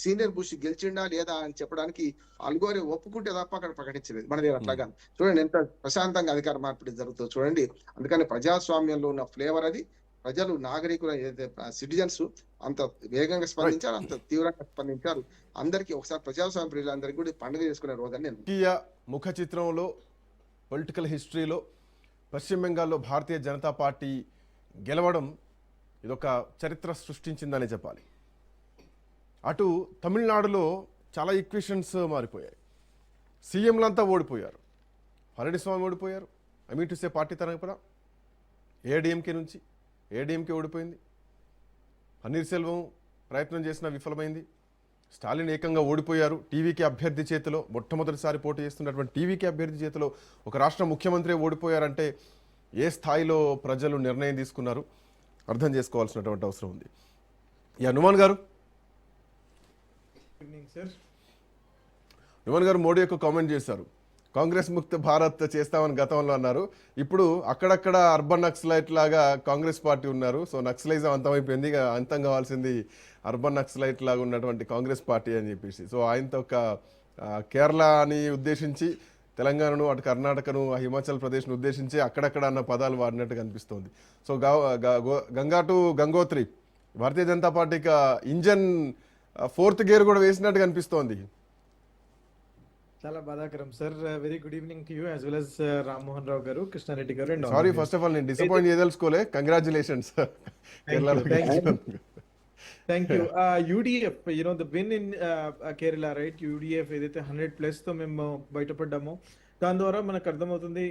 సీనియర్ బుష్ గెలిచిండా లేదా అని చెప్పడానికి అల్గోరే ఒప్పుకుంటే తప్ప అక్కడ ప్రకటించలేదు. మన దగ్గర అట్లాగా చూడండి ఎంత ప్రశాంతంగా అధికార మార్పిడి జరుగుతుందో చూడండి. అందుకని ప్రజాస్వామ్యంలో ఉన్న ఫ్లేవర్ అది. ప్రజలు నాగరికులు ఏదైతే సిటిజన్స్ అంత వేగంగా స్పందించారు, అంత తీవ్రంగా స్పందించారు. అందరికీ ఒకసారి ప్రజాస్వామ్య ప్రియులందరికీ కూడా పండుగ చేసుకునే రోజని నేను రాజకీయ ముఖ చిత్రంలో పొలిటికల్ హిస్టరీలో పశ్చిమ బెంగాల్లో భారతీయ జనతా పార్టీ గెలవడం ఇదొక చరిత్ర సృష్టించిందని చెప్పాలి. అటు తమిళనాడులో చాలా ఈక్వేషన్స్ మారిపోయాయి. సీఎంలంతా ఓడిపోయారు. పళనిస్వామి ఓడిపోయారు, I mean to say party తరపున ఏడీఎంకే నుంచి ఏడీఎంకే ఓడిపోయింది. పన్నీర్ సెల్వం ప్రయత్నం చేసినా విఫలమైంది. స్టాలిన్ ఏకంగా ఓడిపోయారు. టీవీకి అభ్యర్థి చేతిలో, మొట్టమొదటిసారి పోటీ చేస్తున్నటువంటి టీవీకి అభ్యర్థి చేతిలో ఒక రాష్ట్ర ముఖ్యమంత్రి ఓడిపోయారంటే ఏ స్థాయిలో ప్రజలు నిర్ణయం తీసుకున్నారు అర్థం చేసుకోవాల్సినటువంటి అవసరం ఉంది. నుమాన్ గారు, నుమాన్ గారు మోడీ యొక్క కామెంట్ చేశారు. కాంగ్రెస్ ముక్త భారత్ చేస్తామని గతంలో అన్నారు. ఇప్పుడు అక్కడక్కడ అర్బన్ నక్సలైట్ లాగా కాంగ్రెస్ పార్టీ ఉన్నారు. సో నక్సలైజం అంతమైపోయింది, ఇక అంతం కావాల్సింది అర్బన్ నక్సలైట్ లాగా ఉన్నటువంటి కాంగ్రెస్ పార్టీ అని చెప్పేసి. సో ఆయనతో ఒక కేరళని ఉద్దేశించి తెలంగాణను, అటు కర్ణాటకను, హిమాచల్ ప్రదేశ్ను ఉద్దేశించి అక్కడక్కడ అన్న పదాలు వాడినట్టు కనిపిస్తోంది. సో గంగా టు గంగోత్రి భారతీయ జనతా పార్టీకి ఇంజన్ ఫోర్త్ గేర్ కూడా వేసినట్టు కనిపిస్తోంది. చాలా బాధాకరం sir. Very good evening to you as well as Rammohan Rao garu, Krishna Reddy garu. And sorry first of all నేను డిసప్పాయింట్ చేయదలుచుకోలే. Congratulations. Thank you. UDF the win in Kerala right, UDF ఏదైతే 100+ తో మేము బయటపడ్డామో దాని ద్వారా మనకు అర్థమవుతుంది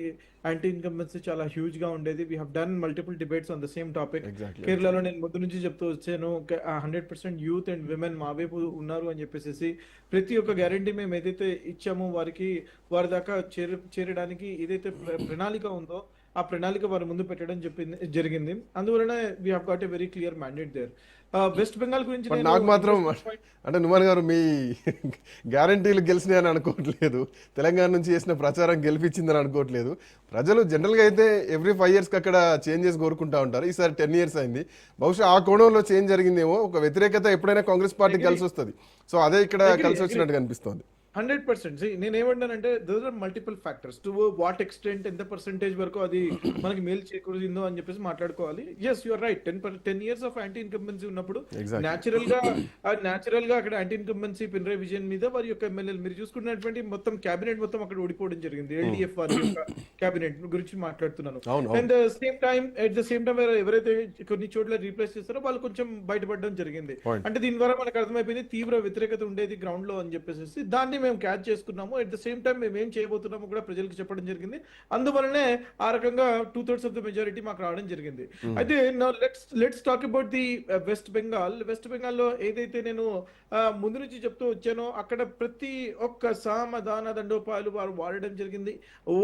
యాంటీ ఇన్కంబెన్సీ చాలా హ్యూజ్ గా ఉండేది. We have done multiple debates on the same topic. కేరళలో నేను ముందు నుంచి చెప్తూ వచ్చాను 100% యూత్ అండ్ విమెన్ మా వైపు ఉన్నారు అని చెప్పేసి ప్రతి ఒక్క గ్యారంటీ మేము ఏదైతే ఇచ్చామో వారి దాకా చేరడానికి ఏదైతే ప్రణాళిక ఉందో ఆ ప్రణాళిక వారి ముందు పెట్టడం జరిగింది. అందువలన we have got a very clear mandate there. West Bengal గురించి నాకు మాత్రం అంటే నుమాన్ గారు మీ గ్యారంటీలు గెలిచినాయని అనుకోవట్లేదు, తెలంగాణ నుంచి చేసిన ప్రచారం గెలిపించిందని అనుకోవట్లేదు. ప్రజలు జనరల్గా అయితే ఎవ్రీ 5 years అక్కడ చేంజెస్ కోరుకుంటా ఉంటారు. ఈసారి 10 years అయింది. బహుశా ఆ కోణంలో చేంజ్ జరిగిందేమో. ఒక వ్యతిరేకత ఎప్పుడైనా కాంగ్రెస్ పార్టీ కలిసి వస్తుంది. సో అదే ఇక్కడ కలిసి వచ్చినట్టు కనిపిస్తోంది. 100%. నేను ఏమంటానంటే those are multiple factors. To what extent, ఎంత పర్సెంటేజ్ వరకు అది మనకి మేలు చేకూరిందో అని చెప్పేసి మాట్లాడుకోవాలి. Yes you're right. 10 years of anti incumbency ఉన్నప్పుడు న్యాచురల్ గా అక్కడ యాంటీ ఇన్కంబెన్సీ పినరయ్ విజయన్ మీద వారి యొక్క ఎమ్మెల్యేలు మీరు చూసుకున్నటువంటి మొత్తం క్యాబినెట్ మొత్తం అక్కడ ఓడిపోవడం జరిగింది. ఎల్డిఎఫ్ వారి యొక్క క్యాబినెట్ గురించి మాట్లాడుతున్నాను. And at the same time ఎవరైతే కొన్ని చోట్ల రీప్లేస్ చేస్తారో వాళ్ళు కొంచెం బయటపడడం జరిగింది. అంటే దీని ద్వారా మనకు అర్థమైపోయింది తీవ్ర వ్యతిరేకత ఉండేది గ్రౌండ్ లో అని చెప్పేసి దాన్ని మేము క్యాచ్ చేసుకున్నాము. ఎట్ ద సేమ్ టైం మేము ఏం చేయబోతున్నామో కూడా ప్రజలకు చెప్పడం జరిగింది. అందువలనే ఆ రకంగా 2/3 ఆఫ్ ద మెజారిటీ మాకు రావడం జరిగింది. అయితే let's talk about the west Bengal. West బెంగాల్లో ఏదైతే నేను ముందు నుంచి చెప్తూ వచ్చానో అక్కడ ప్రతి ఒక్క సామధాన దండోపాయాలు వారు వాడడం జరిగింది.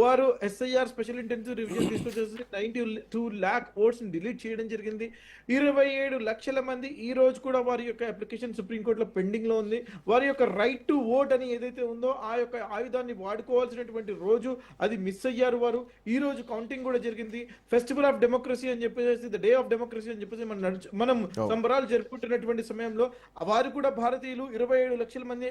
వారు ఎస్ఐఆర్ స్పెషల్ ఇంటెన్సివ్ రివిజన్ తీసుకొచ్చేసి 92 lakh ఓట్స్ డిలీట్ చేయడం జరిగింది. 27 లక్షల మంది ఈ రోజు కూడా వారి యొక్క అప్లికేషన్ సుప్రీంకోర్టులో పెండింగ్ లో ఉంది. వారి యొక్క రైట్ టు ఓట్ అని ఏదైతే ఉందో ఆ యొక్క ఆయుధాన్ని వాడుకోవాల్సినటువంటి రోజు అది మిస్ అయ్యారు వారు. ఈ రోజు కౌంటింగ్ కూడా జరిగింది. ఫెస్టివల్ ఆఫ్ డెమోక్రసీ అని చెప్పేసి, ద డే ఆఫ్ డెమోక్రసీ అని చెప్పేసి మనం సంబరాలు జరుపుకుంటున్నటువంటి సమయంలో వారు కూడా భారతీయులు 27 లక్షల మంది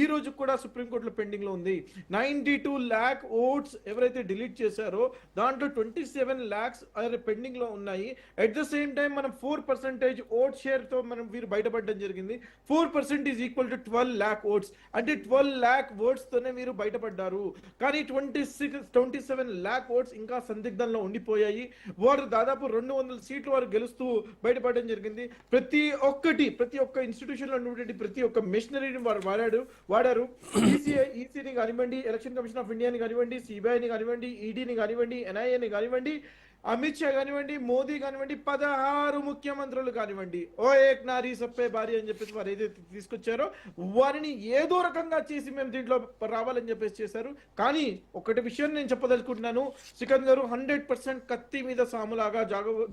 ఈ రోజు కూడా సుప్రీంకోర్టులో పెండింగ్ లో ఉంది. 92 lakh ఓట్స్ ఎవరైతే డిలీట్ చేశారో దాంట్లో 27 lakhs పెండింగ్ లో ఉన్నాయి. అట్ ద సేమ్ టైం మనం 4% ఓట్ షేర్ తో మనం వీరు బయటపడడం జరిగింది. 4% is equal to 12 lakh votes. అంటే 12 lakh ఓట్స్ తోనే మీరు బయటపడ్డారు. కానీ 27 lakh ఓట్స్ ఇంకా సందిగ్ధంలో ఉండిపోయాయి. వారు దాదాపు 200 సీట్లు వారు గెలుస్తూ బయటపడడం జరిగింది. ప్రతి ఒక్క ఇన్స్టిట్యూషన్ లో ఉన్నటువంటి ప్రతి ఒక్క మిషనరీని వారు వాడారు. ఈసీని కానివ్వండి, ఎలక్షన్ కమిషన్ ఆఫ్ ఇండియాని కానివ్వండి, సిబిఐని కానివ్వండి, ఈడీని కానివ్వండి, ఎన్ఐఏని కానివ్వండి, అమిత్ షా కానివ్వండి, మోదీ కానివ్వండి, 16 ముఖ్యమంత్రులు కానివ్వండి, ఓ ఏక్ నారీ సప్పే భారీ అని చెప్పేసి వారు ఏదైతే తీసుకొచ్చారో వారిని ఏదో రకంగా చేసి మేము దీంట్లో రావాలని చెప్పేసి చేశారు. కానీ ఒకటి విషయం నేను చెప్పదలుచుకుంటున్నాను, శ్రీకాంత్ గారు, 100% కత్తి మీద సాములాగా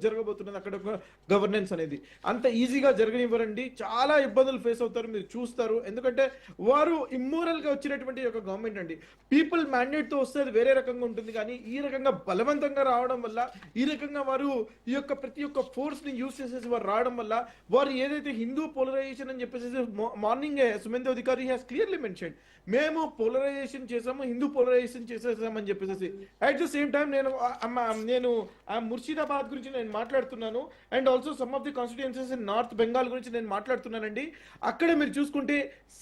జరగబోతున్నది అక్కడ గవర్నెన్స్ అనేది. అంత ఈజీగా జరగనివ్వరండి. చాలా ఇబ్బందులు ఫేస్ అవుతారు, మీరు చూస్తారు. ఎందుకంటే వారు ఇమ్మోరల్ గా వచ్చినటువంటి ఒక గవర్నమెంట్ అండి. పీపుల్ మ్యాండేట్ తో వస్తే అది వేరే రకంగా ఉంటుంది. కానీ ఈ రకంగా బలవంతంగా రావడం వల్ల ఈ రకంగా వారు ఈ యొక్క ప్రతి ఒక్క ఫోర్స్ ని యూజ్ చేసేసి వారు రావడం వల్ల వారు ఏదైతే హిందూ పోలరైజేషన్ అని చెప్పేసి మార్నింగ్ సుమేంద్ర అధికారి హ్యాస్ క్లియర్లీ మెన్షన్, మేము పోలరైజేషన్ చేసాము, హిందూ పోలరైజేషన్ చేసేసామని చెప్పేసి. అట్ ద సేమ్ టైం నేను ముర్షిదాబాద్ గురించి నేను మాట్లాడుతున్నాను, and also some of the constituencies in north Bengal గురించి నేను మాట్లాడుతున్నానండి. అక్కడ మీరు చూసుకుంటే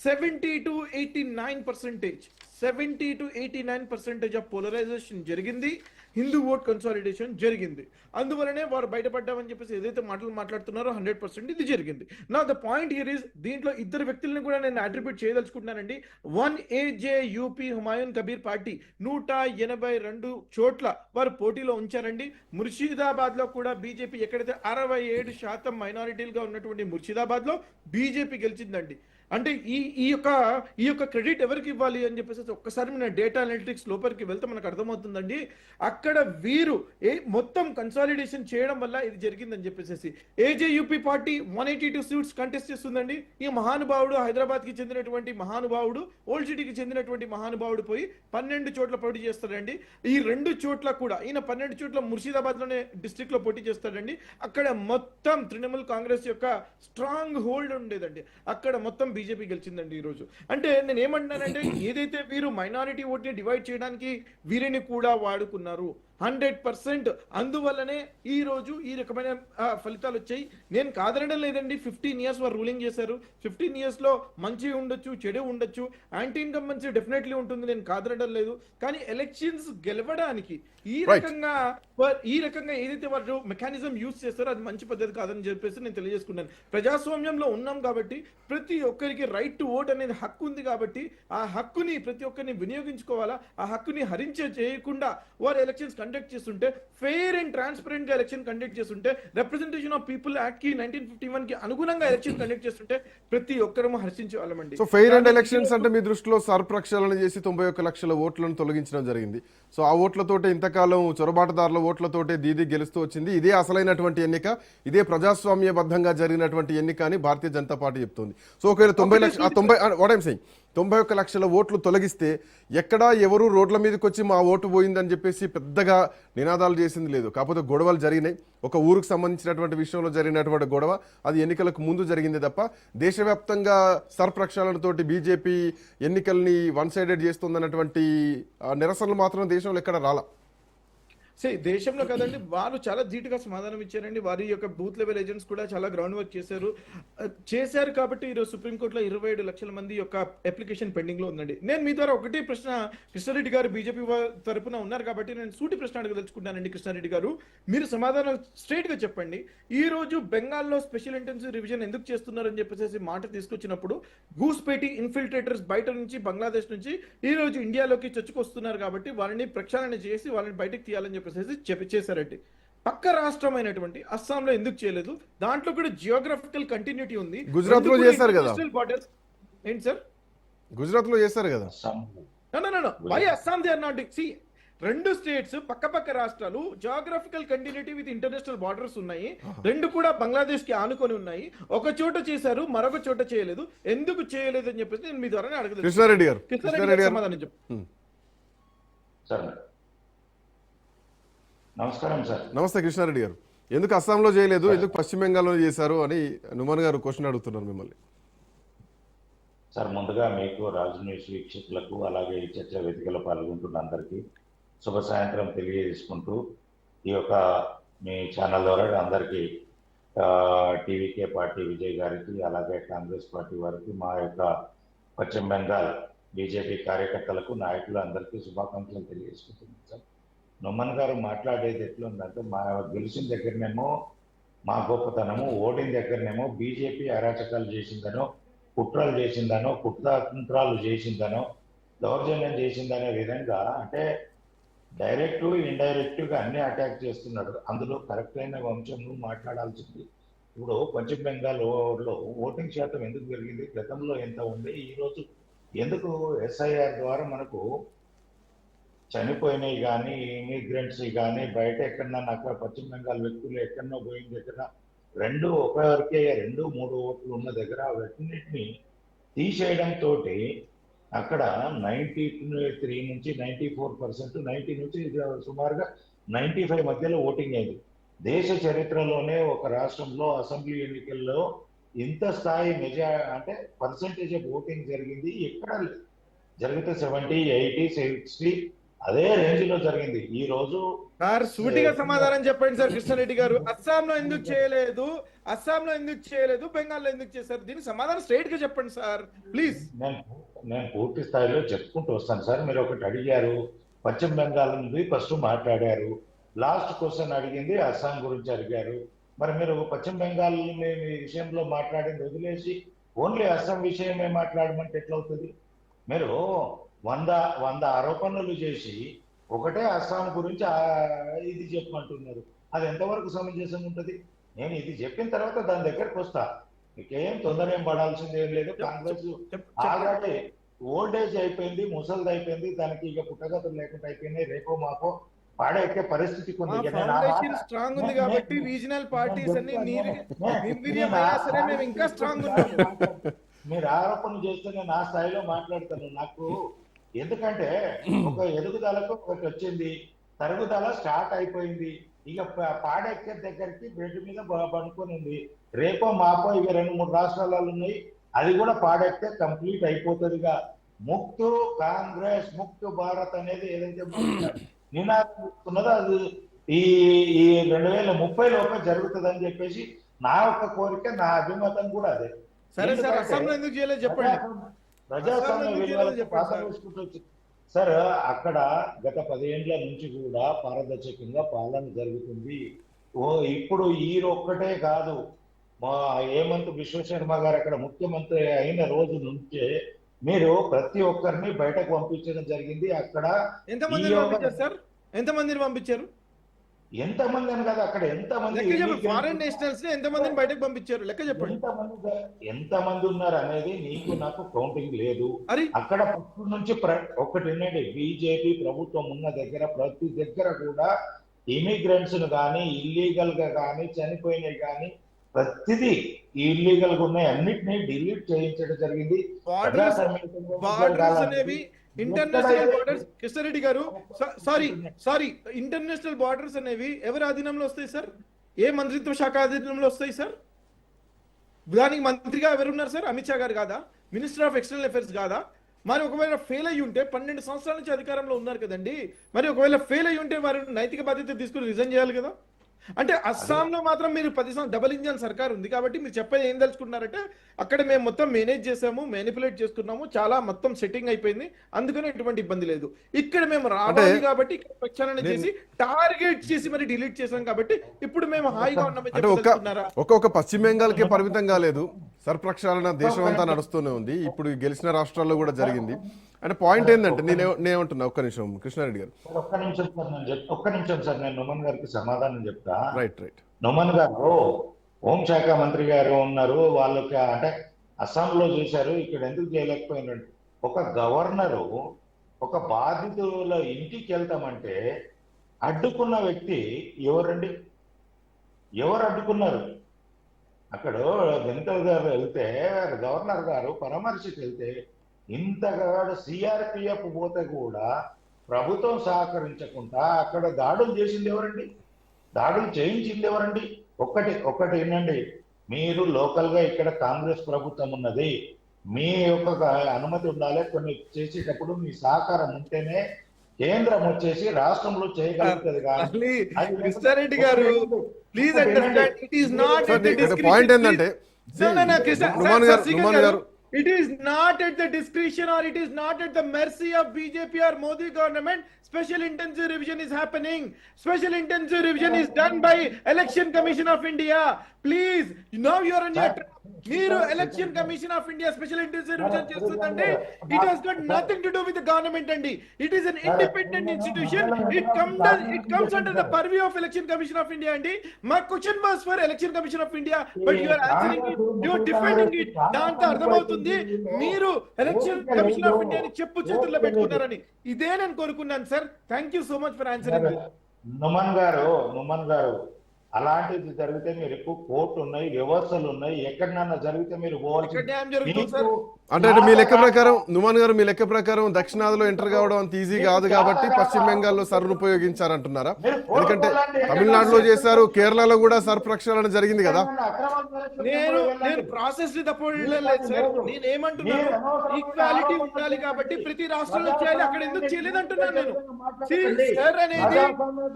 70 to 89% ఆఫ్ పోలరైజేషన్ జరిగింది, హిందూ ఓట్ కన్సాలిడేషన్ జరిగింది. అందువలనే వారు బయటపడ్డామని చెప్పేసి ఏదైతే మాటలు మాట్లాడుతున్నారో 100% ఇది జరిగింది. నా ద పాయింట్ హియర్ ఇస్, దీంట్లో ఇద్దరు వ్యక్తులను కూడా నేను అట్రిబ్యూట్ చేయదలుచుకుంటున్నానండి. 1 AJUP హుమాయూన్ కబీర్ పార్టీ 182 చోట్ల వారు పోటీలో ఉంచారండి. ముర్షిదాబాద్ లో కూడా బీజేపీ ఎక్కడైతే 67% మైనారిటీలుగా ఉన్నటువంటి ముర్షిదాబాద్ లో బీజేపీ గెలిచిందండి. అంటే ఈ యొక్క క్రెడిట్ ఎవరికి ఇవ్వాలి అని చెప్పేసి ఒక్కసారి మన డేటా అనలిటిక్స్ లోపలికి వెళ్తే మనకు అర్థమవుతుందండి. అక్కడ వీరు మొత్తం కన్సాలిడేషన్ చేయడం వల్ల ఇది జరిగిందని చెప్పేసి. ఏజేయూపీ పార్టీ 182 సీట్స్ కంటెస్ట్ చేస్తుందండి. ఈ మహానుభావుడు హైదరాబాద్ కి చెందినటువంటి మహానుభావుడు, ఓల్డ్ సిటీకి చెందినటువంటి మహానుభావుడు పోయి 12 చోట్ల పోటీ చేస్తాడండి. ఈ 2 చోట్ల కూడా ఈయన 12 చోట్ల ముర్షిదాబాద్ లోనే డిస్ట్రిక్ట్ లో పోటీ చేస్తాడండి. అక్కడ మొత్తం తృణమూల్ కాంగ్రెస్ యొక్క స్ట్రాంగ్ హోల్డ్ ఉండేదండి. అక్కడ మొత్తం బీజేపీ గెలిచిందండి ఈ రోజు. అంటే నేను ఏమంటున్నానంటే, ఏదైతే వీరు మైనారిటీ ఓట్ ని డివైడ్ చేయడానికి వీరిని కూడా వాడుకున్నారు 100%. అందువల్లనే ఈ రోజు ఈ రకమైన ఫలితాలు వచ్చాయి. నేను కాదనడం లేదండి, 15 years వారు రూలింగ్ చేశారు. 15 years లో మంచి ఉండొచ్చు, చెడు ఉండొచ్చు, యాంటీ ఇన్కంబెన్సీ డెఫినెట్లీ ఉంటుంది, నేను కాదనడం లేదు. కానీ ఎలక్షన్స్ గెలవడానికి ఈ రకంగా ఏదైతే వారు మెకానిజం యూజ్ చేస్తారో అది మంచి పద్ధతి కాదని చెప్పేసి నేను తెలియజేసుకున్నాను. ప్రజాస్వామ్యంలో ఉన్నాం కాబట్టి ప్రతి ఒక్కరికి రైట్ టు ఓట్ అనేది హక్కు ఉంది కాబట్టి ఆ హక్కుని ప్రతి ఒక్కరిని వినియోగించుకోవాలా. ఆ హక్కుని చేయకుండా వారు ఎలక్షన్స్ కండక్ట్ చేస్తుంటే, ఫెయిర్ అండ్ ట్రాన్స్పరెంట్ గా ఎలక్షన్ కండక్ట్ చేస్తుంటే, రిప్రజెంటేషన్ ఆఫ్ పీపుల్ యాక్ట్ కి 1951 కి అనుగుణంగా ఎలక్షన్ కండక్ట్ చేస్తుంటే ప్రతి ఒక్కరూ హర్షించే వాళ్ళమండి. సో ఫెయిర్ అండ్ ఎలక్షన్స్ అంటే మీ దృష్టిలో సర్ ప్రక్షాళన చేసి 91 లక్షల ఓట్లను తొలగించడం జరిగింది. సో ఆ ఓట్లతోటే ఇంతకాలం చొరబాటుదారుల ఓట్లతోటే దీది గెలుస్తూ వచ్చింది. ఇదే అసలైనటువంటి ఎన్నిక, ఇదే ప్రజాస్వామ్యబద్ధంగా జరిగినటువంటి ఎన్నిక అని భారతీయ జనతా పార్టీ చెప్తుంది. సో ఒకవేళ 91 లక్షల ఓట్లు తొలగిస్తే ఎక్కడా ఎవరు రోడ్ల మీదకి వచ్చి మా ఓటు పోయిందని చెప్పేసి పెద్దగా నినాదాలు చేసింది లేదు. కాకపోతే గొడవలు జరిగినాయి. ఒక ఊరికి సంబంధించినటువంటి విషయంలో జరిగినటువంటి గొడవ అది ఎన్నికలకు ముందు జరిగింది తప్ప దేశవ్యాప్తంగా సర్ ప్రక్షాళనతోటి బీజేపీ ఎన్నికల్ని వన్ సైడెడ్ చేస్తుందన్నటువంటి నిరసనలు మాత్రం దేశంలో ఎక్కడ రాలా. దేశంలో కదండి, వారు చాలా ధీటుగా సమాధానం ఇచ్చారండి. వారి యొక్క బూత్ లెవెల్ ఏజెంట్స్ కూడా చాలా గ్రౌండ్ వర్క్ చేశారు కాబట్టి ఈరోజు సుప్రీంకోర్టులో 27 లక్షల మంది యొక్క అప్లికేషన్ పెండింగ్ లో ఉందండి. నేను మీ ద్వారా ఒకటే ప్రశ్న, కృష్ణారెడ్డి గారు బీజేపీ తరపున ఉన్నారు కాబట్టి నేను సూటి ప్రశ్న అడగదలుచుకుంటానండి. కృష్ణారెడ్డి గారు, మీరు సమాధానం స్ట్రైట్ గా చెప్పండి. ఈ రోజు బెంగాల్లో స్పెషల్ ఇంటెన్సివ్ రివిజన్ ఎందుకు చేస్తున్నారని చెప్పేసి మాట తీసుకొచ్చినప్పుడు గూస్పేటి ఇన్ఫిల్ట్రేటర్స్ బయట నుంచి, బంగ్లాదేశ్ నుంచి ఈ రోజు ఇండియాలోకి చొచ్చుకొస్తున్నారు కాబట్టి వాళ్ళని ప్రక్షాళన చేసి వాళ్ళని బయటకు తీయాలని చేశారండి. పక్క రాష్ట్రమైనటువంటి అస్సాంలో ఎందుకు చేయలేదు? దాంట్లో కూడా జియోగ్రఫికల్ కంటిన్యూటీ ఉంది. గుజరాత్ లో చేశారు కదా. ఏంటి సార్? గుజరాత్ లో చేశారు కదా. Why Assam they are not? See, 2 states పక్క రాష్ట్రాలు, geographical continuity with international borders ఉన్నాయి. 2 కూడా బంగ్లాదేశ్ కి ఆనుకొని ఉన్నాయి. ఒక చోట చేశారు, మరొక చోట చేయలేదు. ఎందుకు చేయలేదు అని చెప్పేసి నేను మీ ద్వారా అడగదు. కృష్ణారెడ్డి గారు సమాధానం చెప్పు. నమస్కారం సార్. నమస్తే కృష్ణారెడ్డి గారు. ఎందుకు అస్సాంలో చేయలేదు, ఎందుకు పశ్చిమ బెంగాల్లో చేశారు అని నుమన్ గారు క్వశ్చన్ అడుగుతున్నారు మిమ్మల్ని. సార్, ముందుగా మీకు రాజు న్యూస్ వీక్షకులకు అలాగే ఈ చర్చ వేదికలో పాల్గొంటున్న అందరికీ శుభ సాయంత్రం తెలియజేసుకుంటూ ఈ యొక్క మీ ఛానల్ ద్వారా అందరికీ టీవీకే పార్టీ విజయ్ గారికి అలాగే కాంగ్రెస్ పార్టీ వారికి మా యొక్క పశ్చిమ బెంగాల్ బీజేపీ కార్యకర్తలకు నాయకులు అందరికీ శుభాకాంక్షలు తెలియజేసుకుంటున్నాం సార్. నుమన్ గారు మాట్లాడేది ఎట్లుందంటే, మా గెలిచిన దగ్గరనేమో మా గొప్పతనము, ఓడిన దగ్గరనేమో బీజేపీ అరాచకాలు చేసిందనో, కుట్రలు చేసిందనో, కుట్రతంత్రాలు చేసిందనో, దౌర్జన్యం చేసిందనే విధంగా, అంటే డైరెక్ట్ ఇండైరెక్ట్గా అన్ని అటాక్ చేస్తున్నాడు. అందులో కరెక్ట్ అయిన వంశంలో మాట్లాడాల్సింది. ఇప్పుడు పశ్చిమ బెంగాల్లో ఓటింగ్ శాతం ఎందుకు పెరిగింది, గతంలో ఎంత ఉంది, ఈరోజు ఎందుకు ఎస్ఐఆర్ ద్వారా మనకు చనిపోయినవి కానీ, ఇమిగ్రెంట్స్ కానీ, బయట ఎక్కడన్నా అక్కడ పశ్చిమ బెంగాల్ వ్యక్తులు ఎక్కడన్నా పోయిన దగ్గర 2 ఒకరికే 2-3 ఓట్లు ఉన్న దగ్గర వాటిన్నిటిని తీసేయడంతో అక్కడ 93 నుంచి 94%, 90 నుంచి సుమారుగా 95 మధ్యలో ఓటింగ్ అయింది. దేశ చరిత్రలోనే ఒక రాష్ట్రంలో అసెంబ్లీ ఎన్నికల్లో ఇంత స్థాయి అంటే పర్సంటేజ్ ఆఫ్ ఓటింగ్ జరిగింది ఎక్కడ లేదు. జరిగితే 70, 80, 60 అదే రేంజ్ లో జరిగింది. ఈ రోజు సార్ సూటిగా సమాధానం చెప్పండి సార్ కృష్ణారెడ్డి గారు. అస్సాంలో ఎందుకు చేయలేదు, అస్సాంలో ఎందుకు చేయలేదు, బెంగాల్లో ఎందుకు చేశారు? దీనికి సమాధానం స్ట్రైట్ గా చెప్పండి సార్ ప్లీజ్. నేను పూర్తి స్థాయిలో చెప్పుకుంటూ వస్తాను సార్. మీరు ఒకటి అడిగారు, పశ్చిమ బెంగాల్ నుండి ఫస్ట్ మాట్లాడారు, లాస్ట్ క్వశ్చన్ అడిగింది అస్సాం గురించి అడిగారు. మరి మీరు పశ్చిమ బెంగాల్ విషయంలో మాట్లాడింది వదిలేసి ఓన్లీ అస్సాం విషయమే మాట్లాడమంటే ఎట్లా అవుతుంది? మీరు 100 ఆరోపణలు చేసి ఒకటే అస్సాం గురించి ఇది చెప్పమంటున్నారు. అది ఎంతవరకు సమంజసం ఉంటుంది? నేను ఇది చెప్పిన తర్వాత దాని దగ్గరకు వస్తా. మీకేం తొందర ఏం పడాల్సింది ఏం లేదు. కాంగ్రెస్ ఆల్రెడీ ఓల్డ్ ఏజ్ అయిపోయింది, ముసలిది అయిపోయింది, దానికి ఇక పుట్టగతులు లేకుండా అయిపోయినాయి. రేపో మాపో పాడెక్కే పరిస్థితికి ఉంది. స్ట్రాంగ్ ఉంది కాబట్టి రీజనల్ పార్టీస్ అన్ని నిర్వీర్యమైనా సరే మేము ఇంకా స్ట్రాంగ్ ఉన్నాము. మీరు ఆరోపణ చేస్తే నేను ఆ స్థాయిలో మాట్లాడతాను. నాకు ఎందుకంటే ఒక ఎదుగుదలకు ఒకటి వచ్చింది, తరుగుదల స్టార్ట్ అయిపోయింది. ఇక పాడెక్కే దగ్గరికి బ్రెడ్ మీద పడుకొని రేపో మాపో ఇక 2-3 రాష్ట్రాలు ఉన్నాయి, అది కూడా పాడెక్కితే కంప్లీట్ అయిపోతుందిగా. ముక్తు కాంగ్రెస్, ముక్తు భారత్ అనేది ఏదైతే నినాదం ఇస్తున్నదో అది ఈ 2030 లోపే జరుగుతుందని చెప్పేసి నా యొక్క కోరిక, నా అభిమతం కూడా అదే. సరే సార్, అస్సాంలో ఎందుకు చేయలేదు చెప్పండి. సార్ అక్కడ గత 10 ఏళ్ల నుంచి కూడా పారదర్శకంగా పాలన జరుగుతుంది. ఇప్పుడు ఈ ఒక్కటే కాదు, మా హేమంత్ బిశ్వ శర్మ గారు అక్కడ ముఖ్యమంత్రి అయిన రోజు నుంచే మీరు ప్రతి ఒక్కరిని బయటకు పంపించడం జరిగింది. అక్కడ ఎంతమందిని పంపించారు సార్? ఎంతమందిని పంపించారు? ఎంతమంది అని కదా, అక్కడ ఎంతమంది ఫారెన్ నేషనల్స్ ని ఎంతమందిని బయటకు పంపించారు లెక్క చెప్పండి. ఎంతమంది ఉన్నారు అనేది నీకు నాకు కౌంటింగ్ లేదు. అక్కడ ఫస్ట్ నుంచి ఒకటి ఏంటంటే బీజేపీ ప్రభుత్వం ఉన్న దగ్గర ప్రతి దగ్గర కూడా ఇమిగ్రెంట్స్ ను కానీ ఇల్లీగల్ గా కానీ చనిపోయినవి కానీ ప్రతిదీ ఇల్లీగల్ గా ఉన్నాయి, అన్నిటినీ డిలీట్ చేయించడం జరిగింది. ఇంటర్నేషనల్ బార్డర్స్ కృష్ణారెడ్డి గారు, సారీ ఇంటర్నేషనల్ బార్డర్స్ అనేవి ఎవరి అధీనంలో వస్తాయి సార్? ఏ మంత్రిత్వ శాఖ అధీనంలో వస్తాయి సార్? దానికి మంత్రిగా ఎవరున్నారు సార్? అమిత్ షా గారు కాదా? మినిస్టర్ ఆఫ్ ఎక్స్టర్నల్ అఫైర్స్ కాదా? మరి ఒకవేళ ఫెయిల్ అయ్యి ఉంటే 12 సంవత్సరాల నుంచి అధికారంలో ఉన్నారు కదండి, మరి ఒకవేళ ఫెయిల్ అయ్యి ఉంటే వారు నైతిక బాధ్యత తీసుకుని రిజైన్ చేయాలి కదా. అంటే అస్సాంలో మాత్రం మీరు 10 సంవత్సరాలు డబుల్ ఇంజన్ సర్కార్ ఉంది కాబట్టి మీరు చెప్పేది ఏం తెలుసుకున్నారంటే అక్కడ మేము మొత్తం మేనేజ్ చేసాము, మేనిపులేట్ చేసుకున్నాము, చాలా మొత్తం సెట్టింగ్ అయిపోయింది, అందుకని ఎటువంటి ఇబ్బంది లేదు. ఇక్కడ మేము రావాలి కాబట్టి ప్రక్షాళన చేసి టార్గెట్ చేసి మరి డిలీట్ చేసాం కాబట్టి ఇప్పుడు మేము హాయిగా ఉన్నామని. ఒక్కొక్క పశ్చిమ బెంగాల్కే పరిమితం కాలేదు, సర్ప్రక్షాళన దేశం అంతా నడుస్తూనే ఉంది. ఇప్పుడు గెలిచిన రాష్ట్రాల్లో కూడా జరిగింది. అంటే పాయింట్ ఏంటంటే నేనేమంటున్నా, ఒక్క నిమిషం కృష్ణారెడ్డి గారు, ఒక్క నిమిషం సార్, నేను నోమన్ గారికి సమాధానం చెప్తా. రైట్. నోమన్ గారు హోంశాఖ మంత్రి గారు ఉన్నారు, వాళ్ళకి అంటే అస్సాంలో చేశారు, ఇక్కడ ఎందుకు చేయలేకపోయినంటే ఒక గవర్నరు ఒక బాధితుల ఇంటికి వెళ్తామంటే అడ్డుకున్న వ్యక్తి ఎవరండి? ఎవరు అడ్డుకున్నారు? అక్కడ వెంకయ్య గారు వెళ్తే, గవర్నర్ గారు పరామర్శకు వెళ్తే ఇంతగా సిఆర్పిఎఫ్ పోతే కూడా ప్రభుత్వం సహకరించకుండా అక్కడ దాడులు చేసింది ఎవరండి? దాడులు చేయించింది ఎవరండి? ఒక్కటి ఏంటండి, మీరు లోకల్ గా ఇక్కడ కాంగ్రెస్ ప్రభుత్వం ఉన్నది, మీ యొక్క అనుమతి ఉండాలి, కొన్ని చేసేటప్పుడు మీ సహకారం ఉంటేనే కేంద్రం వచ్చేసి రాష్ట్రంలో చేయగలుగుతుంది. కృష్ణారెడ్డి గారు please understand, it is not point ఏంటంటే it is not at the discretion or it is not at the mercy of BJP or Modi government. Special intensive revision is happening. Special intensive revision is done by Election Commission of India. Please, now you are on your మీరు election commission of India special intensive revision చేస్తుందంటే it has got nothing to do with the government అండి. It is an independent institution. It comes under the purview of election commission of India అండి. My question was for election commission of India, but you are answering it, you are defending it. దాంతో అర్థమవుతుంది మీరు ఎలక్షన్ కమిషన్ ఆఫ్ ఇండియాని చెప్పు చేతుల్లో పెట్టుకున్నారని. ఇదే నేను కోరుకున్నాను sir. Thank you so much for answering. Numan garu అలాంటిది జరిగితే మీరు ఎక్కువ కోర్టు ఉన్నాయి, వ్యవస్థలు ఉన్నాయి, ఎక్కడన్నా జరిగితే మీరు పోవాల్సి అంటే మీ లెక్క ప్రకారం నుమాన్ గారు, మీ లెక్క ప్రకారం దక్షిణాదిలో ఎంటర్ కావడం అంత ఈజీ కాదు కాబట్టి పశ్చిమ బెంగాల్లో సర్ను ఉపయోగించారంటున్నారా? ఎందుకంటే తమిళనాడులో చేశారు, కేరళలో కూడా సర్ ప్రక్షాళన జరిగింది కదా. నేను ప్రాసెస్ ని తప్పలేదు సార్. నేను ఏమంటున్నాను, ఈక్వాలిటీ ఉండాలి కాబట్టి ప్రతి రాష్ట్రంలో చేయాలి, అక్కడ ఎందుకు చేయలేదు అంటున్నాను నేను. సార్ అనేది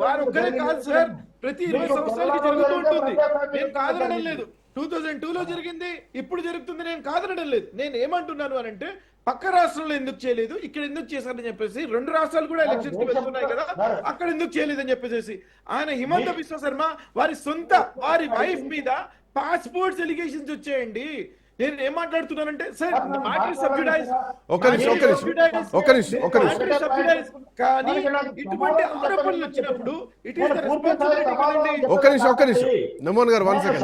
వారు ఒక్కరే కాదు సార్, ప్రతి 20 సంవత్సరాలకి జరుగుతూ ఉంటుంది. నేను కాదనడం లేదు. 2002లో జరిగింది, ఇప్పుడు జరుగుతుంది, నేను కాదనడం లేదు. నేను ఏమంటున్నాను అని అంటే, పక్క రాష్ట్రంలో ఎందుకు చేయలేదు, ఇక్కడ ఎందుకు చేశారని చెప్పేసి, 2 రాష్ట్రాలు కూడా ఎలక్షన్స్ కి వెళ్తున్నాయి కదా, అక్కడ ఎందుకు చేయలేదని చెప్పేసి ఆయన హిమంత బిశ్వ శర్మ వారి వైఫ్ మీద పాస్పోర్ట్స్ ఎలిగేషన్స్ వచ్చాయండి. నేను ఏం మాట్లాడుతున్నానంటే సార్, కానీ ఇటువంటి ఆరోపణలు వచ్చినప్పుడు ఇట్ ఈస్ ద రెస్పాన్సిబిలిటీ. ఒక్క నిమిషం నమోన్ గారు, 1 సెకండ్.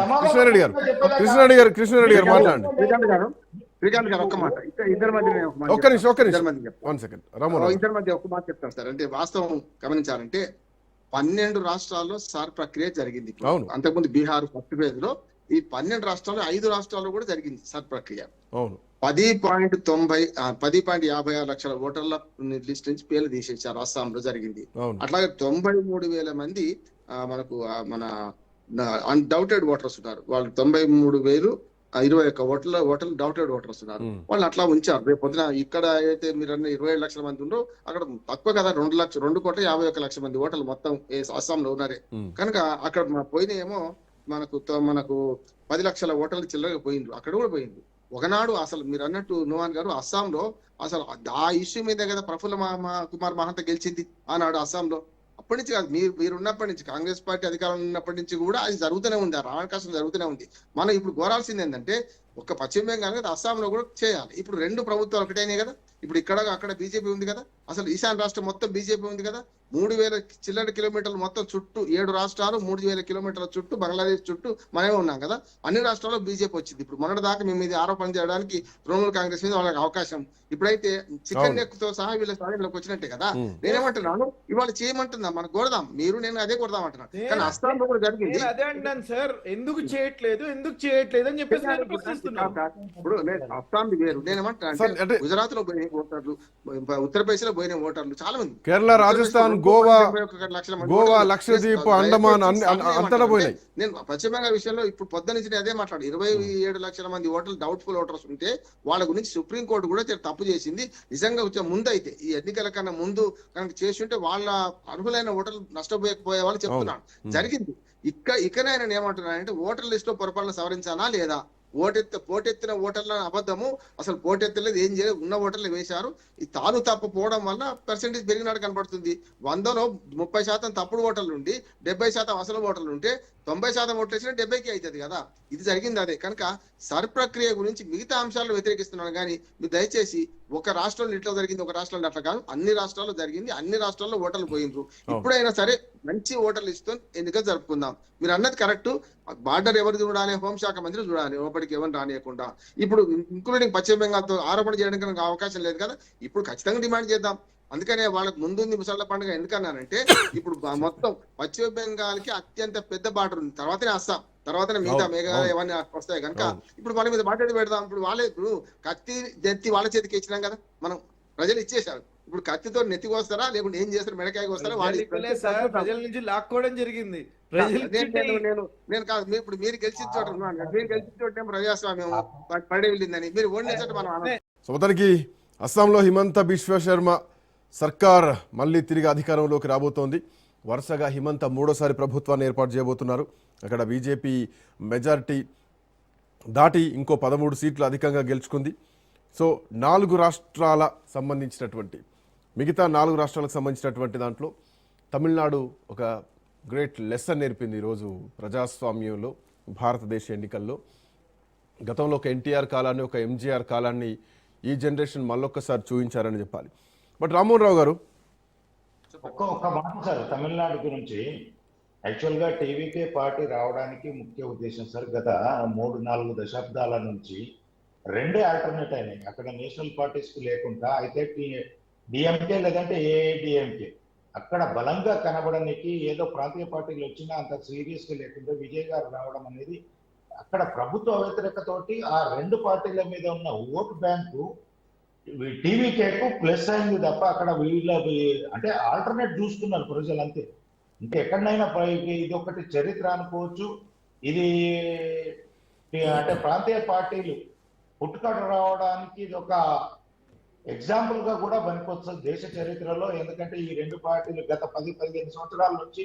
కృష్ణారెడ్డి గారు మాట్లాడండి. శ్రీకాంత్ గారు ఒక్క మాట, ఇద్దరి మధ్య ఒక్క నిమిషం 1 సెకండ్. ఇద్దరి మధ్య ఒక్క మాట చెప్తాను సార్. అంటే వాస్తవం గమనించాలంటే 12 రాష్ట్రాల్లో సార్ ప్రక్రియ జరిగింది. అంతకుముందు బీహార్ ఫస్ట్ ఫేజ్ లో ఈ 12 రాష్ట్రాలు 5 రాష్ట్రాల్లో కూడా జరిగింది సార్ ప్రక్రియ. 10.56 లక్షల ఓటర్ల లిస్ట్ నుంచి పేర్లు తీసేసారు, అస్సాంలో జరిగింది. అట్లాగే 93,000 మంది మనకు మన అన్డౌటెడ్ ఓటర్స్ ఉన్నారు. వాళ్ళు 93,021 ఓటర్లు డౌటెడ్ ఓటర్స్ ఉన్నారు. వాళ్ళు అట్లా ఉంచారు. రేపు పొద్దున ఇక్కడ అయితే మీరు 27 లక్షల మంది ఉండరు, అక్కడ తక్కువ కదా, 2,51,00,000 మంది ఓటర్లు మొత్తం అస్సాంలో ఉన్నారే. కనుక అక్కడ పోయిన ఏమో మనకు 10 లక్షల ఓటర్లు చిల్లరగా పోయిండ్రు, అక్కడ కూడా పోయింది. ఒకనాడు అసలు మీరు అన్నట్టు నుమాన్ గారు, అస్సాంలో అసలు ఆ ఇష్యూ మీద కదా ప్రఫుల్ల కుమార్ మహంత గెలిచింది ఆనాడు అస్సాంలో. అప్పటి నుంచి కాదు, మీరు ఉన్నప్పటి నుంచి, కాంగ్రెస్ పార్టీ అధికారంలో ఉన్నప్పటి నుంచి కూడా అది జరుగుతూనే ఉంది, ఆ రావణకాశం జరుగుతూనే ఉంది. మనం ఇప్పుడు కోరాల్సింది ఏంటంటే, ఒక్క పశ్చిమ బెంగాల్ కదా, అస్సాంలో కూడా చేయాలి. ఇప్పుడు 2 ప్రభుత్వాలు ఒకటైనాయి కదా, ఇప్పుడు ఇక్కడ అక్కడ బీజేపీ ఉంది కదా, అసలు ఈశాన్య రాష్ట్రం మొత్తం బీజేపీ ఉంది కదా. 3,000 చిల్లర కిలోమీటర్లు మొత్తం చుట్టూ 7 రాష్ట్రాలు, 3,000 కిలోమీటర్ల చుట్టూ బంగ్లాదేశ్ చుట్టూ మనమే ఉన్నాం కదా. అన్ని రాష్ట్రాల్లో బీజేపీ వచ్చింది. ఇప్పుడు మొన్నటి దాకా మేము ఇది ఆరోపణ చేయడానికి తృణమూల్ కాంగ్రెస్ మీద వాళ్ళకి అవకాశం, ఇప్పుడైతే చికెన్ నెక్తో సహా వీళ్ళ స్థాయిలోకి వచ్చినట్టే కదా. నేనేమంటున్నాను, ఇవాళ చేయమంటున్నా, మనకు కోరదాం, మీరు నేను అదే కోరదాం అంటున్నాను. కానీ అస్సాంలో కూడా జరిగింది. అదే అంటున్నాను సార్, ఎందుకు చేయట్లేదు అని చెప్పేసి నేను ప్రశ్నిస్తున్నాను. ఇప్పుడు అస్సాం వేరు, నేనేమంటున్నా, గుజరాత్ లో పోయిన ఓటర్లు, ఉత్తరప్రదేశ్ లో పోయిన ఓటర్లు చాలా మంది, కేరళ, రాజస్థాన్, గోవా, లక్షద్వీప్, అండమాన్ అంతటా పోయినాయి. నేను పశ్చిమ బెంగాల్ విషయంలో ఇప్పుడు పొద్దు నుంచి అదే మాట్లాడు. 27 లక్షల మంది ఓటర్లు డౌట్ఫుల్ ఓటర్స్ ఉంటే వాళ్ళ గురించి సుప్రీంకోర్టు కూడా తప్పు చేసింది. నిజంగా ముందు అయితే ఈ ఎన్నికల కన్నా ముందు కనుక చేసి ఉంటే వాళ్ళ అర్హులైన ఓటర్లు నష్టపోయే వాళ్ళు చెప్తున్నాను జరిగింది. ఇకనైనా ఏమంటున్నానంటే, ఓటర్ లిస్ట్ లో పొరపాట్లు సవరించాలా లేదా, పోటెత్తిన ఓటర్ల అబద్ధము, అసలు పోటెత్తలేదు, ఏం చేయలేదు, ఉన్న ఓటర్లు వేశారు. ఈ తాను తప్పపోవడం వల్ల పర్సెంటేజ్ పెరిగినట్టు కనబడుతుంది. 100లో 30% తప్పుడు ఓటర్లు ఉండి 70% అసలు ఓటర్లు ఉంటే 90% ఓట్లు వేసినా 70కి అవుతుంది కదా. ఇది జరిగింది అదే. కనుక సర్ ప్రక్రియ గురించి మిగతా అంశాలను వ్యతిరేకిస్తున్నాను, కానీ మీరు దయచేసి ఒక రాష్ట్రంలో ఇట్లా జరిగింది, ఒక రాష్ట్రంలో అట్లా కాదు, అన్ని రాష్ట్రాల్లో జరిగింది, అన్ని రాష్ట్రాల్లో ఓటర్లు పోయిండ్రు. ఇప్పుడైనా సరే మంచి ఓటర్లు ఇస్తూ ఎన్నికలు జరుపుకుందాం. మీరు అన్నది కరెక్ట్, బార్డర్ ఎవరు చూడాలి, హోంశాఖ మంత్రి చూడాలి, లోపలికి ఎవరు రానియకుండా. ఇప్పుడు ఇంక్లూడింగ్ పశ్చిమ బెంగాల్తో ఆరోపణ చేయడానికి అవకాశం లేదు కదా, ఇప్పుడు ఖచ్చితంగా డిమాండ్ చేద్దాం. అందుకనే వాళ్ళకి ముందుంది ముసళ్ళ పండుగ. ఎందుకన్నానంటే, ఇప్పుడు మొత్తం పశ్చిమ బెంగాల్ కి అత్యంత పెద్ద బార్డర్ ఉంది, తర్వాతనే అస్సాం, తర్వాతనే మిగతా మేఘాలయ ఇవన్నీ వస్తాయి కనుక ఇప్పుడు వాళ్ళ మీద బాధ్యత పెడదాం. ఇప్పుడు కత్తి నెత్తి వాళ్ళ చేతికి ఇచ్చినాం కదా, మనం ప్రజలు ఇచ్చేసారు. ఇప్పుడు కత్తితో నెత్తికి వస్తారా, లేకుంటే ఏం చేస్తారు, మెడకాయకి వస్తారా, ప్రజల నుంచి లాక్కోవడం జరిగింది. నేను కాదు, ఇప్పుడు మీరు గెలిచిన చోట ప్రజాస్వామ్యం పడే వెళ్ళిందని మీరు ఓడిన చోట మనం. సో మొత్తానికి అస్సాంలో హిమంత బిశ్వ శర్మ సర్కార్ మళ్ళీ తిరిగి అధికారంలోకి రాబోతోంది. వరుసగా హిమంత 3వ ప్రభుత్వాన్ని ఏర్పాటు చేయబోతున్నారు. అక్కడ బీజేపీ మెజారిటీ దాటి ఇంకో 13 సీట్లు అధికంగా గెలుచుకుంది. సో 4 రాష్ట్రాల సంబంధించినటువంటి మిగతా 4 రాష్ట్రాలకు సంబంధించినటువంటి దాంట్లో తమిళనాడు ఒక గ్రేట్ లెసన్ నేర్పింది ఈరోజు ప్రజాస్వామ్యంలో, భారతదేశ ఎన్నికల్లో. గతంలో ఒక ఎన్టీఆర్ కాలాన్ని, ఒక ఎంజీఆర్ కాలాన్ని ఈ జనరేషన్ మళ్ళొక్కసారి చూపించారని చెప్పాలి. బట్ రామ్మోహన్ రావు గారు, ఒక్క మాట సార్ తమిళనాడు గురించి. యాక్చువల్గా టీవీకే పార్టీ రావడానికి ముఖ్య ఉద్దేశం సార్, గత 3-4 దశాబ్దాల నుంచి 2 ఆల్టర్నేట్ అయినాయి. అక్కడ నేషనల్ పార్టీస్ కు లేకుండా అయితే డిఎంకే లేదంటే ఏఐడిఎంకే అక్కడ బలంగా కనబడడానికి ఏదో ప్రాంతీయ పార్టీలు వచ్చినా అంత సీరియస్ గా లేకుండా విజయ్ గారు రావడం అనేది అక్కడ ప్రభుత్వ వ్యతిరేకతోటి ఆ రెండు పార్టీల మీద ఉన్న ఓటు బ్యాంకు టీవీకేకు ప్లస్ అయింది తప్ప అక్కడ అంటే ఆల్టర్నేట్ చూస్తున్నారు ప్రజలు అంతే. ఇంకెక్కడైనా ఇది ఒకటి చరిత్ర అనుకోవచ్చు. ఇది అంటే ప్రాంతీయ పార్టీలు పుట్టుకట రావడానికి ఇది ఒక ఎగ్జాంపుల్ గా కూడా పనికొస్తుంది దేశ చరిత్రలో. ఎందుకంటే ఈ రెండు పార్టీలు గత 10-15 సంవత్సరాల నుంచి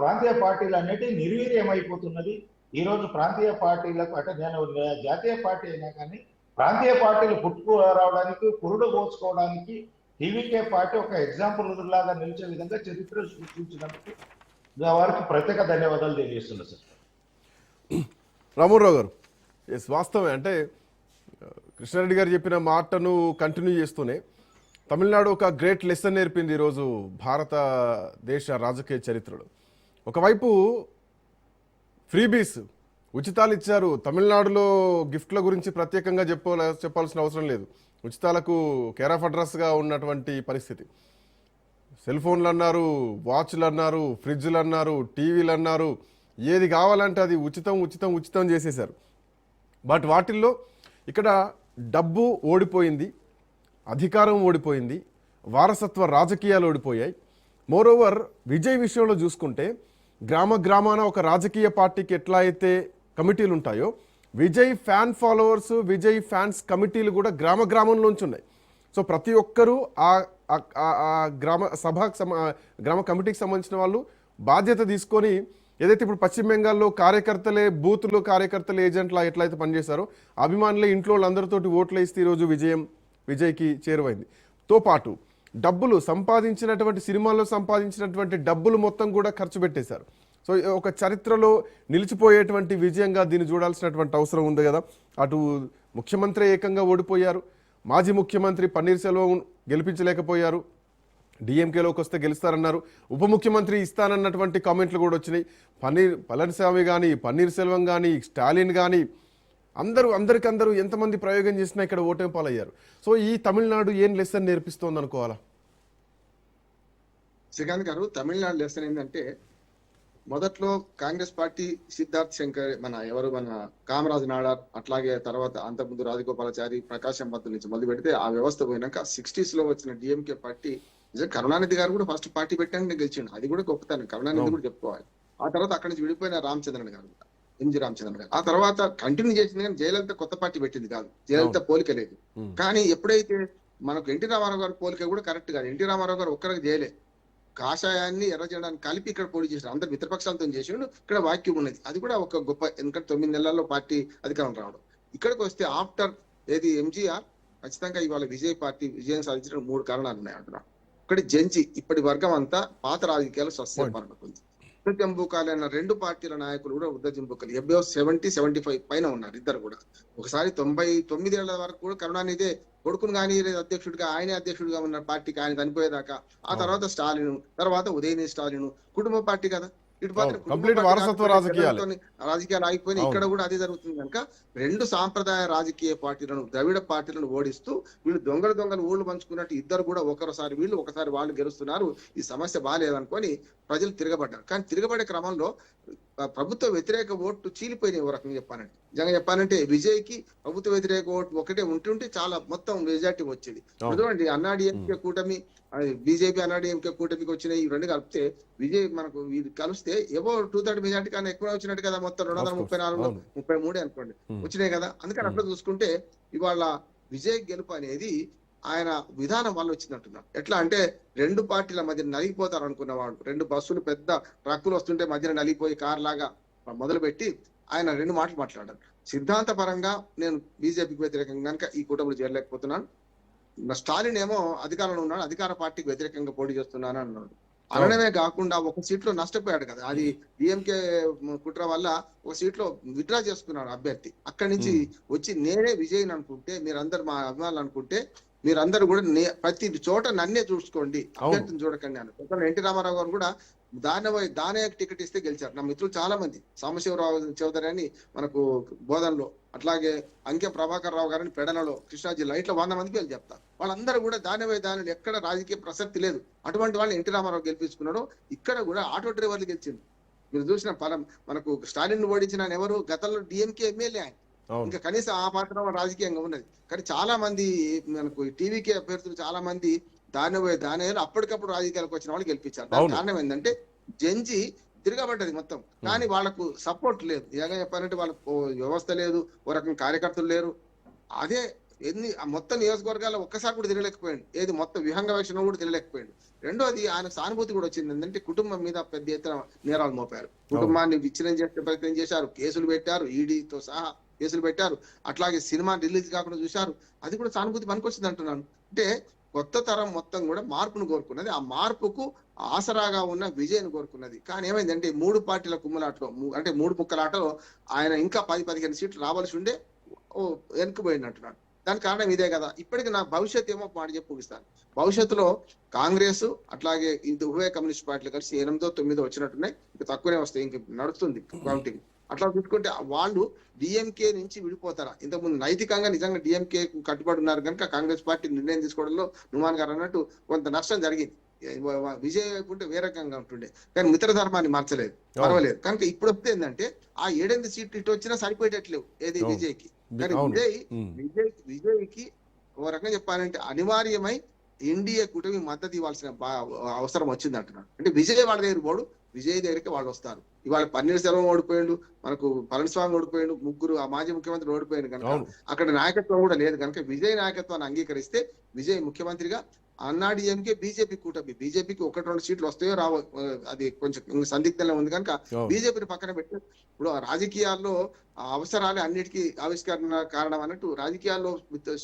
ప్రాంతీయ పార్టీలు అనేవి నిర్వీర్యం అయిపోతున్నది. ఈ రోజు ప్రాంతీయ పార్టీలకు అంటే నేను జాతీయ పార్టీ అయినా కానీ ప్రాంతీయ పార్టీలు పుట్టుకు రావడానికి పురుడు పోసుకోవడానికి టీవీకే పార్టీ ఒక ఎగ్జాంపుల్ లాగా నిలిచే విధంగా చరిత్ర సృష్టించినందుకు వారికి ప్రత్యేక ధన్యవాదాలు తెలియజేస్తున్నా సార్. రామారావు గారు, ఎస్ వాస్తవమే. అంటే కృష్ణారెడ్డి గారు చెప్పిన మాటను కంటిన్యూ చేస్తూనే తమిళనాడు ఒక గ్రేట్ లెసన్ నేర్పింది ఈరోజు భారతదేశ రాజకీయ చరిత్రలో. ఒకవైపు ఫ్రీబీస్ ఉచితాలు ఇచ్చారు. తమిళనాడులో గిఫ్ట్ల గురించి ప్రత్యేకంగా చెప్పాల్సిన అవసరం లేదు. ఉచితాలకు కేర్ ఆఫ్ అడ్రస్గా ఉన్నటువంటి పరిస్థితి. సెల్ ఫోన్లు అన్నారు, వాచ్లు అన్నారు, ఫ్రిడ్జ్లు అన్నారు, టీవీలు అన్నారు, ఏది కావాలంటే అది ఉచితం ఉచితం ఉచితం చేసేశారు. బట్ వాటిల్లో ఇక్కడ డబ్బు ఓడిపోయింది, అధికారం ఓడిపోయింది, వారసత్వ రాజకీయాలు ఓడిపోయాయి. మోరోవర్ విజయ్ విషయంలో చూసుకుంటే గ్రామ గ్రామాన ఒక రాజకీయ పార్టీకి ఎట్లా అయితే కమిటీలు ఉంటాయో Vijay fan followers, Vijay fans కమిటీలు కూడా గ్రామ గ్రామంలోంచి ఉన్నాయి. సో ప్రతి ఒక్కరూ ఆ గ్రామ కమిటీకి సంబంధించిన వాళ్ళు బాధ్యత తీసుకొని ఏదైతే ఇప్పుడు పశ్చిమ బెంగాల్లో కార్యకర్తలే బూతులు కార్యకర్తలు ఏజెంట్లా ఎట్లయితే పనిచేశారో అభిమానులే ఇంట్లో వాళ్ళందరితోటి ఓట్లు వేస్తే ఈరోజు విజయ్కి చేరువైంది. తో పాటు డబ్బులు సంపాదించినటువంటి సినిమాల్లో సంపాదించినటువంటి డబ్బులు మొత్తం కూడా ఖర్చు పెట్టేశారు. సో ఒక చరిత్రలో నిలిచిపోయేటువంటి విజయంగా దీన్ని చూడాల్సినటువంటి అవసరం ఉంది కదా. అటు ముఖ్యమంత్రి ఏకంగా ఓడిపోయారు, మాజీ ముఖ్యమంత్రి పన్నీర్ సెల్వం గెలిపించలేకపోయారు, డిఎంకేలోకి వస్తే గెలుస్తారన్నారు, ఉప ముఖ్యమంత్రి ఇస్తానన్నటువంటి కామెంట్లు కూడా వచ్చినాయి. పళనిస్వామి కానీ, పన్నీర్ సెల్వం కానీ, స్టాలిన్ కానీ అందరికందరూ ఎంతమంది ప్రయోగం చేసినా ఇక్కడ ఓటమి పాలయ్యారు. సో ఈ తమిళనాడు ఏం లెసన్ నేర్పిస్తోంది అనుకోవాలా? శ్రీకాంత్ గారు, తమిళనాడు లెసన్ ఏంటంటే మొదట్లో కాంగ్రెస్ పార్టీ సిద్ధార్థ్ శంకర్ మన కామరాజ్ నాడార్, అట్లాగే తర్వాత అంతకుముందు రాజగోపాలాచారి, ప్రకాశం పంతుల నుంచి మొదలు పెడితే ఆ వ్యవస్థ పోయినాక 60s లో వచ్చిన డిఎంకే పార్టీ కరుణానిధి గారు కూడా ఫస్ట్ పార్టీ పెట్టాక గెలిచిండు. అది కూడా గొప్పతనం, కరుణానిధి కూడా చెప్పుకోవాలి. ఆ తర్వాత అక్కడి నుంచి విడిపోయిన రామచంద్రన్ గారు, ఎంజి రామచంద్రన్ గారు. ఆ తర్వాత కంటిన్యూ చేసింది కానీ జయలలిత కొత్త పార్టీ పెట్టింది కాదు, జయలలిత పోలిక లేదు. కానీ ఎప్పుడైతే మనకు ఎన్టీ రామారావు గారి పోలిక కూడా కరెక్ట్ కాదు. ఎన్టీ రామారావు గారు ఒక్కరికి చేయలేదు, కాషాయాన్ని ఎర్ర చేయడానికి కలిపి ఇక్కడ పోటీ చేసిన అందరు మిత్రపక్షాలతో చేసిండు. ఇక్కడ వాక్యం ఉన్నది, అది కూడా ఒక గొప్ప. ఎందుకంటే 9 నెలల్లో పార్టీ అధికారం రావడం. ఇక్కడికి వస్తే ఆఫ్టర్ ఎంజీఆర్ ఖచ్చితంగా ఇవాళ విజయ్ పార్టీ విజయం సాధించిన 3 కారణాలు ఉన్నాయి అంటున్నాను. ఒకటి జంజి, ఇప్పటి వర్గం అంతా పాత రాజకీయాలు స్వస్థపడుతుంది. ఉద్దజంబుకాలు అన్న 2 పార్టీల నాయకులు కూడా ఉద్దజంబుకాలు 70-75 పైన ఉన్నారు ఇద్దరు కూడా. ఒకసారి 99 ఏళ్ల వరకు కూడా కరుణానిధి కొడుకును కానీ అధ్యక్షుడిగా, ఆయనే అధ్యక్షుడిగా ఉన్న పార్టీకి ఆయన చనిపోయేదాకా. ఆ తర్వాత స్టాలిన్, తర్వాత ఉదయనిధి స్టాలిన్, కుటుంబ పార్టీ కదా. ఇటు రాజకీయాలు ఆగిపోయినాయి. ఇక్కడ కూడా అదే జరుగుతుంది. కనుక 2 సాంప్రదాయ రాజకీయ పార్టీలను, ద్రవిడ పార్టీలను ఓడిస్తూ వీళ్ళు దొంగలు ఊళ్ళు పంచుకున్నట్టు ఇద్దరు కూడా ఒకసారి వీళ్ళు ఒకసారి వాళ్ళు గెలుస్తున్నారు. ఈ సమస్య బాగాలేదనుకొని ప్రజలు తిరగబడ్డారు. కానీ తిరగబడే క్రమంలో ప్రభుత్వ వ్యతిరేక ఓటు చీలిపోయినాయి. ఓ రకంగా చెప్పానంటే, నిజంగా చెప్పాలంటే విజయ్కి ప్రభుత్వ వ్యతిరేక ఓటు ఒకటే ఉంటుంటే చాలా మొత్తం మెజార్టీ వచ్చేది. చూడండి, అన్నాడీఎంకే కూటమి, బీజేపీ అన్నాడీఎంకే కూటమికి వచ్చిన ఈ 2 కలిపితే విజయ్ మనకు కలిస్తే ఏవో 2/3 మెజార్టీ కన్నా ఎక్కువ వచ్చినట్టు కదా. మొత్తం 234లో 33 అనుకోండి వచ్చినాయి కదా. అందుకని అట్లా చూసుకుంటే ఇవాళ విజయ్ గెలుపు అనేది ఆయన విధానం వల్ల వచ్చిందంటున్నారు. ఎట్లా అంటే 2 పార్టీల మధ్య నలిగిపోతారు అనుకున్నవాడు, 2 బస్సులు పెద్ద ట్రక్కులు వస్తుంటే మధ్యన నలిగిపోయి కార్ లాగా మొదలుపెట్టి ఆయన 2 మాటలు మాట్లాడారు. సిద్ధాంత పరంగా నేను బీజేపీకి వ్యతిరేకంగా కనుక ఈ కూటమిలో చేరలేకపోతున్నాను, స్టాలిన్ ఏమో అధికారంలో ఉన్నాడు, అధికార పార్టీకి వ్యతిరేకంగా పోటీ చేస్తున్నాను అన్నాడు. అనడమే కాకుండా 1 సీట్లో నష్టపోయాడు కదా. అది డిఎంకే కుట్ర వల్ల 1 సీట్లో విత్డ్రా చేసుకున్నాడు అభ్యర్థి. అక్కడి నుంచి వచ్చి నేనే విజయ్ అనుకుంటే, మీరందరూ మా అభిమానులు అనుకుంటే మీరందరూ కూడా ప్రతి చోట నన్నే చూసుకోండి, అభ్యర్థిని చూడకండి అని. ఎన్టీ రామారావు గారు కూడా దానే టికెట్ ఇస్తే గెలిచారు. నా మిత్రులు చాలా మంది, సాంబశివరావు చౌదరి అని మనకు బోధనలో, అట్లాగే అంకె ప్రభాకర్ రావు గారిని పెడలలో, కృష్ణా జిల్లా, ఇట్లా 100 మందికి వెళ్ళి చెప్తారు. వాళ్ళందరూ కూడా దానిలో ఎక్కడ రాజకీయ ప్రసక్తి లేదు. అటువంటి వాళ్ళు ఎన్టీ రామారావు గెలిపించుకున్నాడు. ఇక్కడ కూడా ఆటో డ్రైవర్లు గెలిచింది. మీరు చూసిన మనకు స్టాలిన్ ఓడించిన ఆయన ఎవరు, గతంలో డిఎంకే ఎమ్మెల్యే ఆయన. అవును. ఇంకా కనీసం ఆ పాత్ర రాజకీయంగా ఉన్నది. కానీ చాలా మంది మనకు టీవీకే అభ్యర్థులు చాలా మంది దాని అప్పటికప్పుడు రాజకీయాలకు వచ్చిన వాళ్ళు గెలిపించారు. దానికి కారణం ఏంటంటే జంజి తిరగబడ్డది మొత్తం. కానీ వాళ్ళకు సపోర్ట్ లేదు. ఏగా చెప్పాలంటే వాళ్ళకు వ్యవస్థ లేదు, ఓ రకం కార్యకర్తలు లేరు. అదే మొత్తం నియోజకవర్గాల్లో ఒక్కసారి కూడా తిరగలేకపోయాడు. ఏది మొత్తం విహంగ వేషణ కూడా తిరగలేకపోయాడు. రెండోది ఆయన సానుభూతి కూడా వచ్చింది. ఏంటంటే కుటుంబం మీద పెద్ద ఎత్తున నేరాలు మోపారు. కుటుంబాన్ని విచ్ఛిన్నం చేసే ప్రయత్నం చేశారు, కేసులు పెట్టారు, ఈడీతో సహా కేసులు పెట్టారు. అట్లాగే సినిమా రిలీజ్ కాకుండా చూశారు. అది కూడా సానుభూతి పనికొచ్చింది అంటున్నాను. అంటే కొత్త తరం మొత్తం కూడా మార్పును కోరుకున్నది. ఆ మార్పుకు ఆసరాగా ఉన్న విజయ్ను కోరుకున్నది. కానీ ఏమైందంటే 3 పార్టీల కుమ్మలాటలో, అంటే 3 ముక్కలాటలో ఆయన ఇంకా 10-15 సీట్లు రావాల్సి ఉండే వెనుకపోయింది అంటున్నాడు. దానికి కారణం ఇదే కదా. ఇప్పటికి నా భవిష్యత్ ఏమో మాట చెప్పి ముగిస్తాను. భవిష్యత్తులో కాంగ్రెస్ అట్లాగే ఇది ఉభయ కమ్యూనిస్ట్ పార్టీలు కలిసి 8-9 వచ్చినట్టున్నాయి. ఇంకా తక్కువనే వస్తాయి, ఇంక నడుస్తుంది కౌంటింగ్. అట్లా చూసుకుంటే వాళ్ళు డిఎంకే నుంచి విడిపోతారా? ఇంతకుముందు నైతికంగా నిజంగా డిఎంకే కట్టుబడి ఉన్నారు కనుక కాంగ్రెస్ పార్టీ నిర్ణయం తీసుకోవడంలో నుమాన్ గారు అన్నట్టు కొంత నష్టం జరిగింది. విజయ్ వైపు ఉంటే వేరే రకంగా ఉంటుండే, కానీ మిత్ర ధర్మాన్ని మార్చలేదు, పర్వాలేదు. కనుక ఇప్పుడు వస్తే ఏంటంటే ఆ 7-8 సీట్లు ఇటు వచ్చినా సరిపోయేటట్లేవు ఏది విజయ్కి. కానీ విజయ్కి ఓ రకంగా చెప్పాలంటే అనివార్యమై ఎన్డీఏ కూటమి మద్దతు ఇవ్వాల్సిన అవసరం వచ్చింది అంటున్నాడు. అంటే విజయ్ వాళ్ళ దగ్గర పోడు, విజయ్ దగ్గరికి వాళ్ళు వస్తారు. ఇవాళ పన్నీర్సెల్వం ఓడిపోయాడు, మనకు పళనిస్వామి ఓడిపోయాడు, ముగ్గురు ఆ మాజీ ముఖ్యమంత్రి ఓడిపోయాడు కనుక అక్కడ నాయకత్వం కూడా లేదు కనుక విజయ్ నాయకత్వాన్ని అంగీకరిస్తే విజయ్ ముఖ్యమంత్రిగా, అన్నాడీఎంకే బీజేపీ కూటమి, బీజేపీకి 1-2 సీట్లు వస్తాయో రావో అది కొంచెం సందిగ్ధంలో ఉంది కనుక బీజేపీని పక్కన పెట్టి ఇప్పుడు రాజకీయాల్లో అవసరాలే అన్నిటికీ ఆవిష్కరణ కారణం అన్నట్టు రాజకీయాల్లో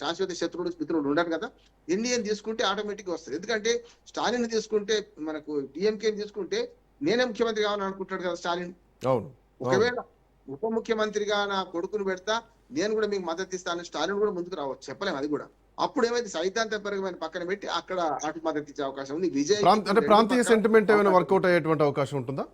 శాశ్వత శత్రువులు మిత్రులు ఉండరు కదా. ఎన్డీఏని తీసుకుంటే ఆటోమేటిక్ గా వస్తుంది. ఎందుకంటే స్టాలిన్ తీసుకుంటే, మనకు డిఎంకేని తీసుకుంటే నేనే ముఖ్యమంత్రి కావాలని అనుకుంటాడు కదా స్టాలిన్. ఒకవేళ ఉప ముఖ్యమంత్రిగా నా కొడుకును పెడతా, నేను కూడా మీకు మద్దతు ఇస్తాను, స్టాలిన్ కూడా ముందుకు రావచ్చు, చెప్పలేము అది కూడా. అప్పుడు ఏమైతే సైద్ధాంతపరమైన పక్కన పెట్టి అక్కడ అటు మద్దతు ఇచ్చే అవకాశం ఉంది. విజయ్ అంటే ప్రాంతీయ సెంటిమెంట్ ఏమైనా వర్కౌట్ అయ్యేటువంటి అవకాశం ఉంటుందా?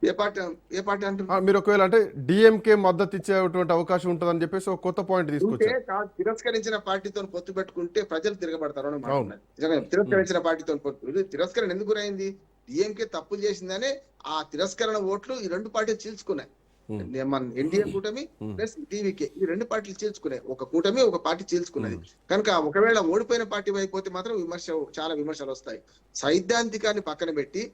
ఏ పార్టీ అంటున్నారు మీరు? ఒకవేళ అంటే డిఎంకే మద్దతు ఇచ్చేటువంటి అవకాశం ఉంటుందని చెప్పేసి ఒక కొత్త పాయింట్ తీసుకొచ్చారు. తిరస్కరించిన పార్టీతో పొత్తు పెట్టుకుంటే ప్రజలు తిరగబడతారు అని మాట్లాడుతున్నారు. తిరస్కరించిన పార్టీతో పొత్తు, తిరస్కరణ ఎందుకు గురైంది? డిఎంకే తప్పులు చేసిందనే ఆ తిరస్కరణ ఓట్లు ఈ 2 పార్టీలు చీల్చుకున్నాయి. మన ఎన్డీఏ కూటమి ప్లస్ టీవీకే, ఈ 2 పార్టీలు చీల్చుకున్నాయి. ఒక కూటమి ఒక పార్టీ చీల్చుకున్నది కనుక ఒకవేళ ఓడిపోయిన పార్టీ అయిపోతే మాత్రం చాలా విమర్శలు వస్తాయి. సైద్ధాంతికాన్ని పక్కన పెట్టి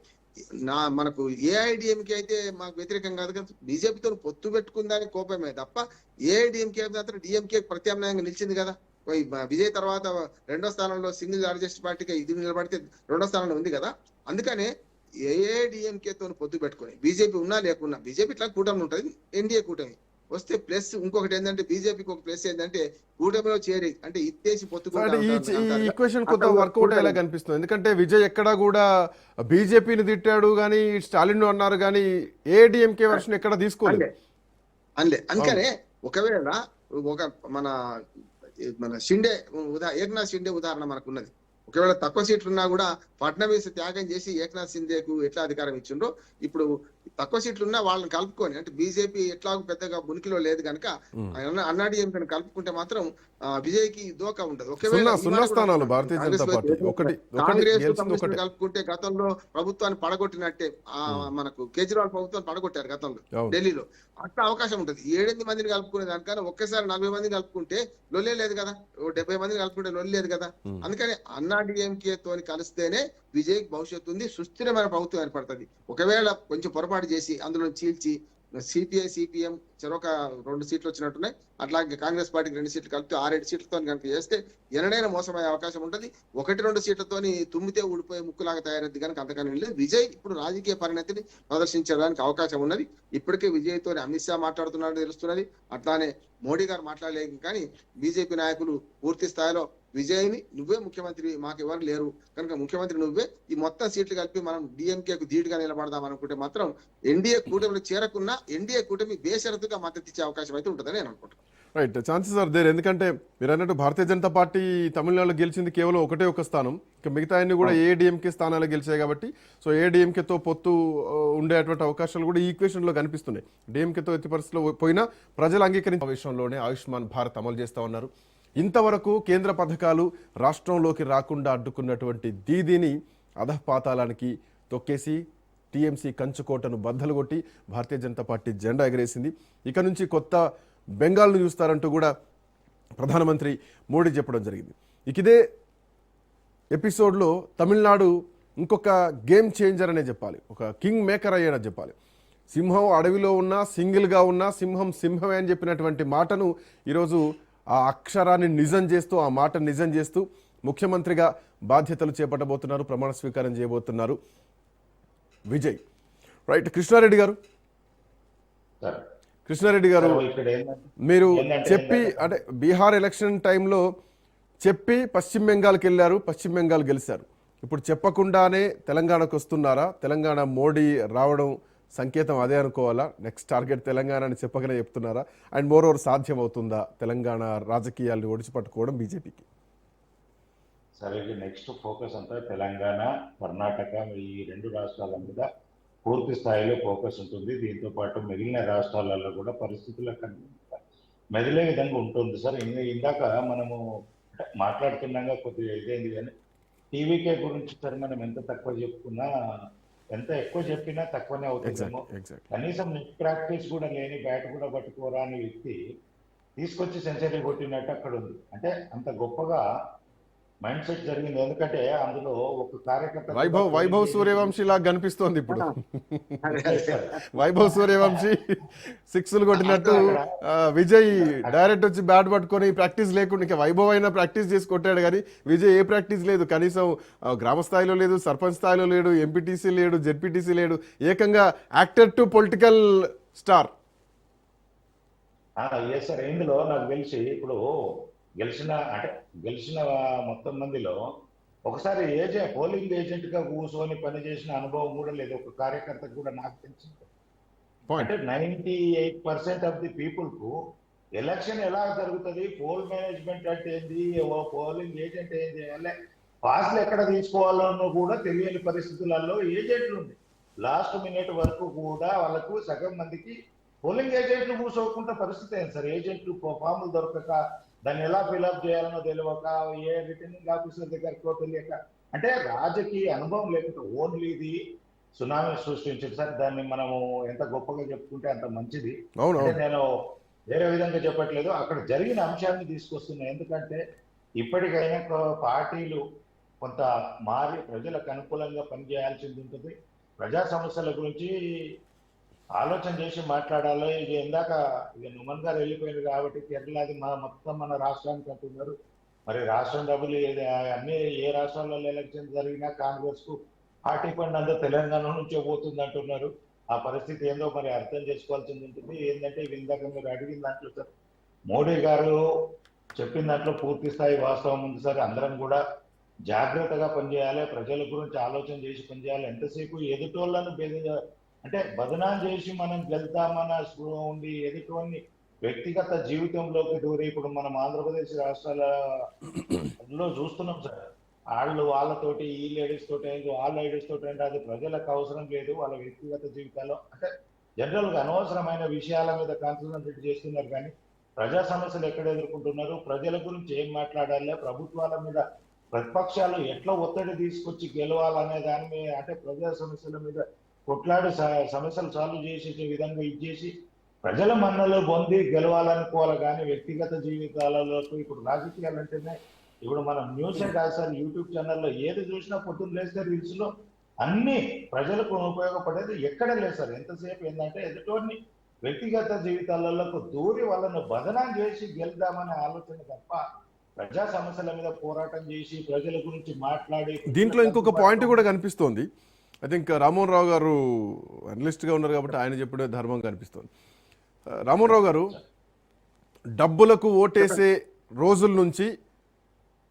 మనకు ఏఐడిఎంకే అయితే మాకు వ్యతిరేకం కాదు కదా, బీజేపీతో పొత్తు పెట్టుకుందని కోపమే తప్ప ఏఐడిఎంకే మాత్రం డిఎంకే ప్రత్యామ్నాయంగా నిలిచింది కదా. విజయ్ తర్వాత 2వ స్థానంలో సింగిల్ లార్జెస్ట్ పార్టీగా ఇది నిలబడితే 2వ స్థానంలో ఉంది కదా. అందుకనే ఏఐడిఎంకే తో పొత్తు పెట్టుకుని బీజేపీ ఉన్నా లేకున్నా, బీజేపీ ఇట్లా కూటమి ఉంటుంది, ఎన్డీఏ కూటమి వస్తే ప్లస్ ఇంకొకటి ఏంటంటే బీజేపీకి ఒక ప్లస్ ఏంటంటే కూటమిలో చేరి అంటే ఇత్తేసి ఈక్వేషన్ కొంత వర్కౌట్ అయ్యేలా కనిపిస్తుంది. ఎందుకంటే విజయ్ ఎక్కడా కూడా బీజేపీని తిట్టాడు కానీ స్టాలిన్ అన్నారు కానీ ఏఐడిఎంకే వర్షన్ ఎక్కడ తీసుకోలేదు అనలే. అందుకనే ఒకవేళ మన షిండే ఏక్నాథ్ షిండే ఉదాహరణ మనకు ఉన్నది. ఒకవేళ తక్కువ సీట్లు ఉన్నా కూడా ఫడ్నవీస్ త్యాగం చేసి ఏక్నాథ్ షిందేకు ఎట్లా అధికారం ఇచ్చిండ్రో, ఇప్పుడు తక్కువ సీట్లు ఉన్నా వాళ్ళని కలుపుకొని, అంటే బీజేపీ ఎట్లాగో పెద్దగా ఉనికిలో లేదు కనుక అన్నాడీఎంకేని కలుపుకుంటే మాత్రం విజయ్కి దోకా ఉండదు. ఒకవేళ కాంగ్రెస్ కలుపుకుంటే గతంలో ప్రభుత్వాన్ని పడగొట్టినట్టే, మనకు కేజ్రీవాల్ ప్రభుత్వాన్ని పడగొట్టారు గతంలో ఢిల్లీలో, అట్లా అవకాశం ఉంటుంది. 7-8 మందిని కలుపుకునే దానికన్నా ఒక్కసారి 40 మందిని కలుపుకుంటే లొల్లే లేదు కదా, 70 మందిని కలుపుకుంటే లొల్లి లేదు కదా. అందుకని అన్నాడీఎంకే తోని కలిస్తేనే విజయ్కి భవిష్యత్తు ఉంది, సుస్థిరమైన ప్రభుత్వం ఏర్పడుతుంది. ఒకవేళ కొంచెం పొరపాటు చేసి అందులో చీల్చి సిపిఐ సిపిఎం చెరొక 2 సీట్లు వచ్చినట్టున్నాయి, అట్లాగే కాంగ్రెస్ పార్టీకి 2 సీట్లు కలిపి 6-7 సీట్లతో కనుక చేస్తే ఎనడైనా మోసమయ్యే అవకాశం ఉంటుంది. 1-2 సీట్లతోని తుమ్మితే ఊడిపోయే ముక్కులాగా తయారైంది కనుక అంతకన్నా లేదు. విజయ్ ఇప్పుడు రాజకీయ పరిణతిని ప్రదర్శించడానికి అవకాశం ఉన్నది. ఇప్పటికే విజయ్ తోని అమిత్ షా మాట్లాడుతున్నాడు తెలుస్తున్నది, అట్లానే మోడీ గారు మాట్లాడలేదు. కానీ బీజేపీ నాయకులు పూర్తి స్థాయిలో విజయ్ని నువ్వే ముఖ్యమంత్రి, మాకు ఎవరు లేరు కనుక ముఖ్యమంత్రి నువ్వే, ఈ మొత్తం సీట్లు కలిపి మనం డిఎంకేకు ధీటుగా నిలబడదాం అనుకుంటే మాత్రం ఎన్డీఏ కూటమిలో చేరకున్నా ఎన్డీఏ కూటమి బేషరతుగా మద్దతు ఇచ్చే అవకాశం అయితే ఉంటుందని నేను అనుకుంటున్నాను. Right, chances are there. ఎందుకంటే మీరు అన్నట్టు భారతీయ జనతా పార్టీ తమిళనాడులో గెలిచింది కేవలం ఒక స్థానం, ఇక మిగతా అన్ని కూడా ఏఐడిఎంకే స్థానాలు గెలిచాయి కాబట్టి సో ఏఐడిఎంకేతో పొత్తు ఉండేటువంటి అవకాశాలు కూడా ఈ ఈక్వేషన్లో కనిపిస్తున్నాయి. డిఎంకేతో ఎత్తి పరిస్థితిలో పోయినా ప్రజలు అంగీకరించే విషయంలోనే ఆయుష్మాన్ భారత్ అమలు చేస్తూ ఉన్నారు. ఇంతవరకు కేంద్ర పథకాలు రాష్ట్రంలోకి రాకుండా అడ్డుకున్నటువంటి దీదీని అధఃపాతాళానికి తొక్కేసి టీఎంసీ కంచుకోటను బద్దలు కొట్టి భారతీయ జనతా పార్టీ జెండా ఎగరేసింది. ఇక నుంచి కొత్త బెంగాల్ను చూస్తారంటూ కూడా ప్రధానమంత్రి మోడీ చెప్పడం జరిగింది. ఇక ఇదే ఎపిసోడ్లో తమిళనాడు ఇంకొక గేమ్ చేంజర్ అనే చెప్పాలి, ఒక కింగ్ మేకర్ అయ్యాడని చెప్పాలి. సింహం అడవిలో ఉన్నా సింగిల్గా ఉన్నా సింహం సింహమే అని చెప్పినటువంటి మాటను ఈరోజు ఆ అక్షరాన్ని నిజం చేస్తూ, ఆ మాట నిజం చేస్తూ ముఖ్యమంత్రిగా బాధ్యతలు చేపట్టబోతున్నారు, ప్రమాణ స్వీకారం చేయబోతున్నారు విజయ్. రైట్, కృష్ణారెడ్డి గారు, మీరు చెప్పి అంటే బీహార్ ఎలక్షన్ టైంలో చెప్పి పశ్చిమ బెంగాల్కి వెళ్ళారు, పశ్చిమ బెంగాల్ గెలిచారు. ఇప్పుడు చెప్పకుండానే తెలంగాణకు వస్తున్నారా? తెలంగాణ మోడీ రావడం సంకేతం అదే అనుకోవాలా? నెక్స్ట్ టార్గెట్ తెలంగాణ అని చెప్పకనే చెప్తున్నారా? అండ్ మోర్ ఓవర్ సాధ్యం అవుతుందా తెలంగాణ రాజకీయాల్ని ఒడిచిపట్టుకోవడం బీజేపీకి? సరే, నెక్స్ట్ ఫోకస్ అంతా తెలంగాణ, కర్ణాటక ఈ 2 రాష్ట్రాల మీద పూర్తి స్థాయిలో ఫోకస్ ఉంటుంది. దీంతో పాటు మిగిలిన రాష్ట్రాలలో కూడా పరిస్థితులకు మెదిలే విధంగా ఉంటుంది సార్. ఇందాక మనము మాట్లాడుతున్నాగా కొద్దిగా ఇదేంది కానీ టీవీకే గురించి సార్ మనం ఎంత తక్కువ చెప్పుకున్నా, ఎంత ఎక్కువ చెప్పినా తక్కువనే అవుతుందేమో. కనీసం నెట్ ప్రాక్టీస్ కూడా లేని, బ్యాట్ కూడా పట్టుకోరా అని వ్యక్తి తీసుకొచ్చి సెంచరీ కొట్టినట్టు అక్కడ ఉంది. అంటే అంత గొప్పగా మైండ్ సెట్ జరిగింది. ఎందుకంటే అందులో ఒక కార్యకర్త వైభవ్ సూర్యవంశీ లాగా కనిపిస్తోంది ఇప్పుడు. వైభవ్ సూర్యవంశీ 6లు కొట్టినట్టు విజయ్ డైరెక్ట్ వచ్చి బ్యాట్ పట్టుకొని ప్రాక్టీస్ లేకుండా, ఇంకా వైభవ్ అయినా ప్రాక్టీస్ చేసి కొట్టాడు కానీ విజయ్ ఏ ప్రాక్టీస్ లేదు. కనీసం గ్రామ స్థాయిలో లేదు, సర్పంచ్ స్థాయిలో లేడు, ఎంపీటీసీ లేడు, జెడ్పీటీసీ లేడు, ఏకంగా actor to political star. Sir, ఇందులో నాకు తెలిసి ఇప్పుడు గెలిచిన మొత్తం మందిలో ఒకసారి పోలింగ్ ఏజెంట్ గా కూర్చొని పనిచేసిన అనుభవం కూడా లేదు ఒక కార్యకర్తకు కూడా నాకు తెలిసింది. అంటే 98% ఆఫ్ ది పీపుల్ కు ఎలక్షన్ ఎలా జరుగుతుంది, పోల్ మేనేజ్మెంట్ అంటే ఏంది, పోలింగ్ ఏజెంట్ ఏం చేయాలి, పాస్లు ఎక్కడ తీసుకోవాలన్నో కూడా తెలియని పరిస్థితులలో ఏజెంట్లు ఉంది. లాస్ట్ మినిట్ వరకు కూడా వాళ్ళకు సగం మందికి పోలింగ్ ఏజెంట్లు కూర్చోకుండా పరిస్థితి ఏంటి సార్? ఏజెంట్లు ఫాములు దొరకక, దాన్ని ఎలా ఫిల్అప్ చేయాలనో తెలియక, ఏ రిటర్నింగ్ ఆఫీసర్ దగ్గరకో తెలియక, అంటే రాజకీయ అనుభవం లేకుండా ఓన్లీ ఇది సునామీ సృష్టించింది సార్. దాన్ని మనము ఎంత గొప్పగా చెప్పుకుంటే అంత మంచిది. అంటే నేను వేరే విధంగా చెప్పట్లేదు, అక్కడ జరిగిన అంశాన్ని తీసుకొస్తున్నా. ఎందుకంటే ఇప్పటికైనా పార్టీలు కొంత మారి ప్రజలకు అనుకూలంగా పనిచేయాల్సింది ఉంటుంది. ప్రజా సమస్యల గురించి ఆలోచన చేసి మాట్లాడాలి. ఇది ఇందాక నుమన్ గారు వెళ్ళిపోయింది కాబట్టి కేరళది మొత్తం మన రాష్ట్రానికి అంటున్నారు. మరి రాష్ట్రం డబ్బులు అన్ని ఏ రాష్ట్రాలలో ఎలక్షన్ జరిగినా కాంగ్రెస్ కు పార్టీ ఫండ్ అంతా తెలంగాణ నుంచే పోతుంది అంటున్నారు. ఆ పరిస్థితి ఏందో మరి అర్థం చేసుకోవాల్సింది ఉంటుంది. ఏంటంటే ఇందాక మీరు అడిగిన దాంట్లో సార్, మోడీ గారు చెప్పిన దాంట్లో పూర్తి స్థాయి వాస్తవం ఉంది సార్. అందరం కూడా జాగ్రత్తగా పనిచేయాలి, ప్రజల గురించి ఆలోచన చేసి పనిచేయాలి. ఎంతసేపు ఎదుటోళ్ళను అంటే బదనాం చేసి మనం గెలుతామన్న స్పృహ ఉండి ఎదుటోని వ్యక్తిగత జీవితంలోకి దూరి ఇప్పుడు మనం ఆంధ్రప్రదేశ్ రాష్ట్రాలలో చూస్తున్నాం సార్. వాళ్ళతోటి ఈ లేడీస్ తోటి ఆ లేడీస్ తోటి అంటే అది ప్రజలకు అవసరం లేదు. వాళ్ళ వ్యక్తిగత జీవితాల్లో అంటే జనరల్ గా అనవసరమైన విషయాల మీద కాన్సన్ట్రేట్ చేస్తున్నారు. కానీ ప్రజా సమస్యలు ఎక్కడ ఎదుర్కొంటున్నారు, ప్రజల గురించి ఏం మాట్లాడాలి, ప్రభుత్వాల మీద ప్రతిపక్షాలు ఎట్లా ఒత్తిడి తీసుకొచ్చి గెలవాలనే దాని మీద, అంటే ప్రజా సమస్యల మీద కొట్లాడి సమస్యలు సాల్వ్ చేసే విధంగా ఇచ్చేసి ప్రజల మన్నలు పొంది గెలవాలనుకోవాలి. కానీ వ్యక్తిగత జీవితాలలో ఇప్పుడు రాజకీయాలు అంటేనే ఇప్పుడు మనం న్యూసే కాదు సార్, యూట్యూబ్ ఛానల్లో ఏది చూసినా పొద్దున్న లేస్తే రీల్స్ లో అన్ని ప్రజలకు ఉపయోగపడేది ఎక్కడ లేదు సార్. ఎంతసేపు ఏంటంటే ఎదుటోని వ్యక్తిగత జీవితాలకు దూరి వాళ్ళను బదనాం చేసి గెలుద్దామనే ఆలోచన తప్ప ప్రజా సమస్యల మీద పోరాటం చేసి ప్రజల గురించి మాట్లాడి. దీంట్లో ఇంకొక పాయింట్ కూడా కనిపిస్తోంది. ఐ థింక్ రామ్మోహన్ రావు గారు అనలిస్ట్గా ఉన్నారు కాబట్టి ఆయన చెప్పడే ధర్మం కనిపిస్తుంది. రామ్మోహన్ రావు గారు, డబ్బులకు ఓటేసే రోజుల నుంచి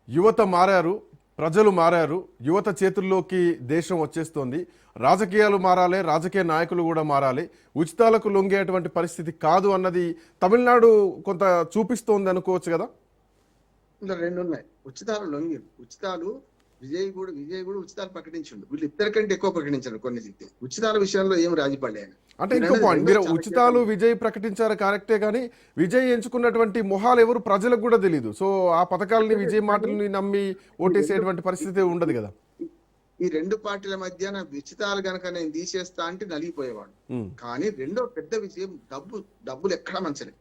యువత మారారు, ప్రజలు మారారు, యువత చేతుల్లోకి దేశం వచ్చేస్తోంది. రాజకీయాలు మారాలి, రాజకీయ నాయకులు కూడా మారాలి, ఉచితాలకు లొంగేటువంటి పరిస్థితి కాదు అన్నది తమిళనాడు కొంత చూపిస్తోంది అనుకోవచ్చు కదా? ఇందులో 2 ఉన్నాయి. ఉచితాలు లొంగి, ఉచితాలు విజయ్ కూడా ఉచితాలు ప్రకటించండు. వీళ్ళు ఇద్దరికంటే ఎక్కువ ప్రకటించారు కొన్ని ఉచితాల విషయంలో ఏం రాజీపడలే. అంటే ఇంకో పాయింట్, మీరు ఉచితాలు విజయ్ ప్రకటించారు కరెక్టే, కానీ విజయ్ ఎంచుకున్నటువంటి మొహాలు ఎవరు ప్రజలకు కూడా తెలియదు. సో ఆ పథకాలని విజయ్ మాటల్ని నమ్మి ఓటేసేటువంటి పరిస్థితి ఉండదు కదా. ఈ రెండు పార్టీల మధ్యన విచితాలు గనక నేను తీసేస్తా అంటే నలిగిపోయేవాడు. కానీ రెండో పెద్ద విజయం డబ్బులు ఎక్కడా మంచలే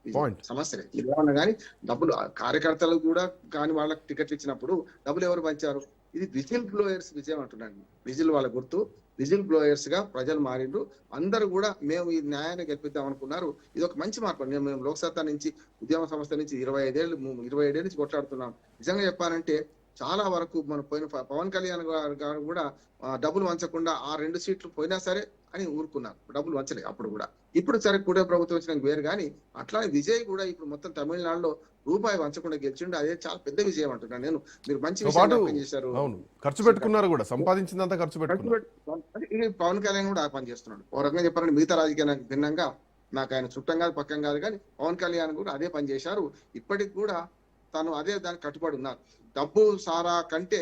సమస్యలే ఏమన్నా కానీ డబ్బులు కార్యకర్తలు కూడా కానీ వాళ్ళకి టికెట్లు ఇచ్చినప్పుడు డబ్బులు ఎవరు పంచారు? ఇది విజిల్ బ్లోయర్స్ విజయం అంటున్నాను. విజిల్ వాళ్ళ గుర్తు, విజిల్ బ్లోయర్స్ గా ప్రజలు మారిండ్రు. అందరూ కూడా మేము ఈ న్యాయాన్ని గెలిపిద్దాం అనుకున్నారు. ఇది ఒక మంచి మార్పు. మేము లోక్సత్తా నుంచి ఉద్యమ సంస్థ నుంచి 25 ఏళ్ళ నుంచి కొట్లాడుతున్నాం. నిజంగా చెప్పాలంటే చాలా వరకు మన పోయిన పవన్ కళ్యాణ్ గారు కూడా డబ్బులు వంచకుండా ఆ 2 సీట్లు పోయినా సరే అని ఊరుకున్నారు. డబ్బులు వంచలే అప్పుడు కూడా. ఇప్పుడు సరే కూడా ప్రభుత్వం వచ్చిన వేరు కానీ అట్లానే విజయ్ కూడా ఇప్పుడు మొత్తం తమిళనాడులో రూపాయి వంచకుండా గెలిచిండు. అదే చాలా పెద్ద విజయం అంటున్నాను నేను. మీరు మంచి విషయం చేశారు. ఖర్చు పెట్టుకున్నారు కూడా, సంపాదించిందంతా ఖర్చు పెట్టుకున్నారు. పవన్ కళ్యాణ్ కూడా ఆ పని చేస్తున్నాడు. ఒక రకంగా చెప్పాలంటే మిగతా రాజకీయాలకు భిన్నంగా, నాకు ఆయన చుట్టం కాదు పక్కం కాదు కానీ పవన్ కళ్యాణ్ కూడా అదే పని చేశారు. ఇప్పటికి కూడా తను అదే దానికి కట్టుబడి ఉన్నారు. డబ్బు సారా కంటే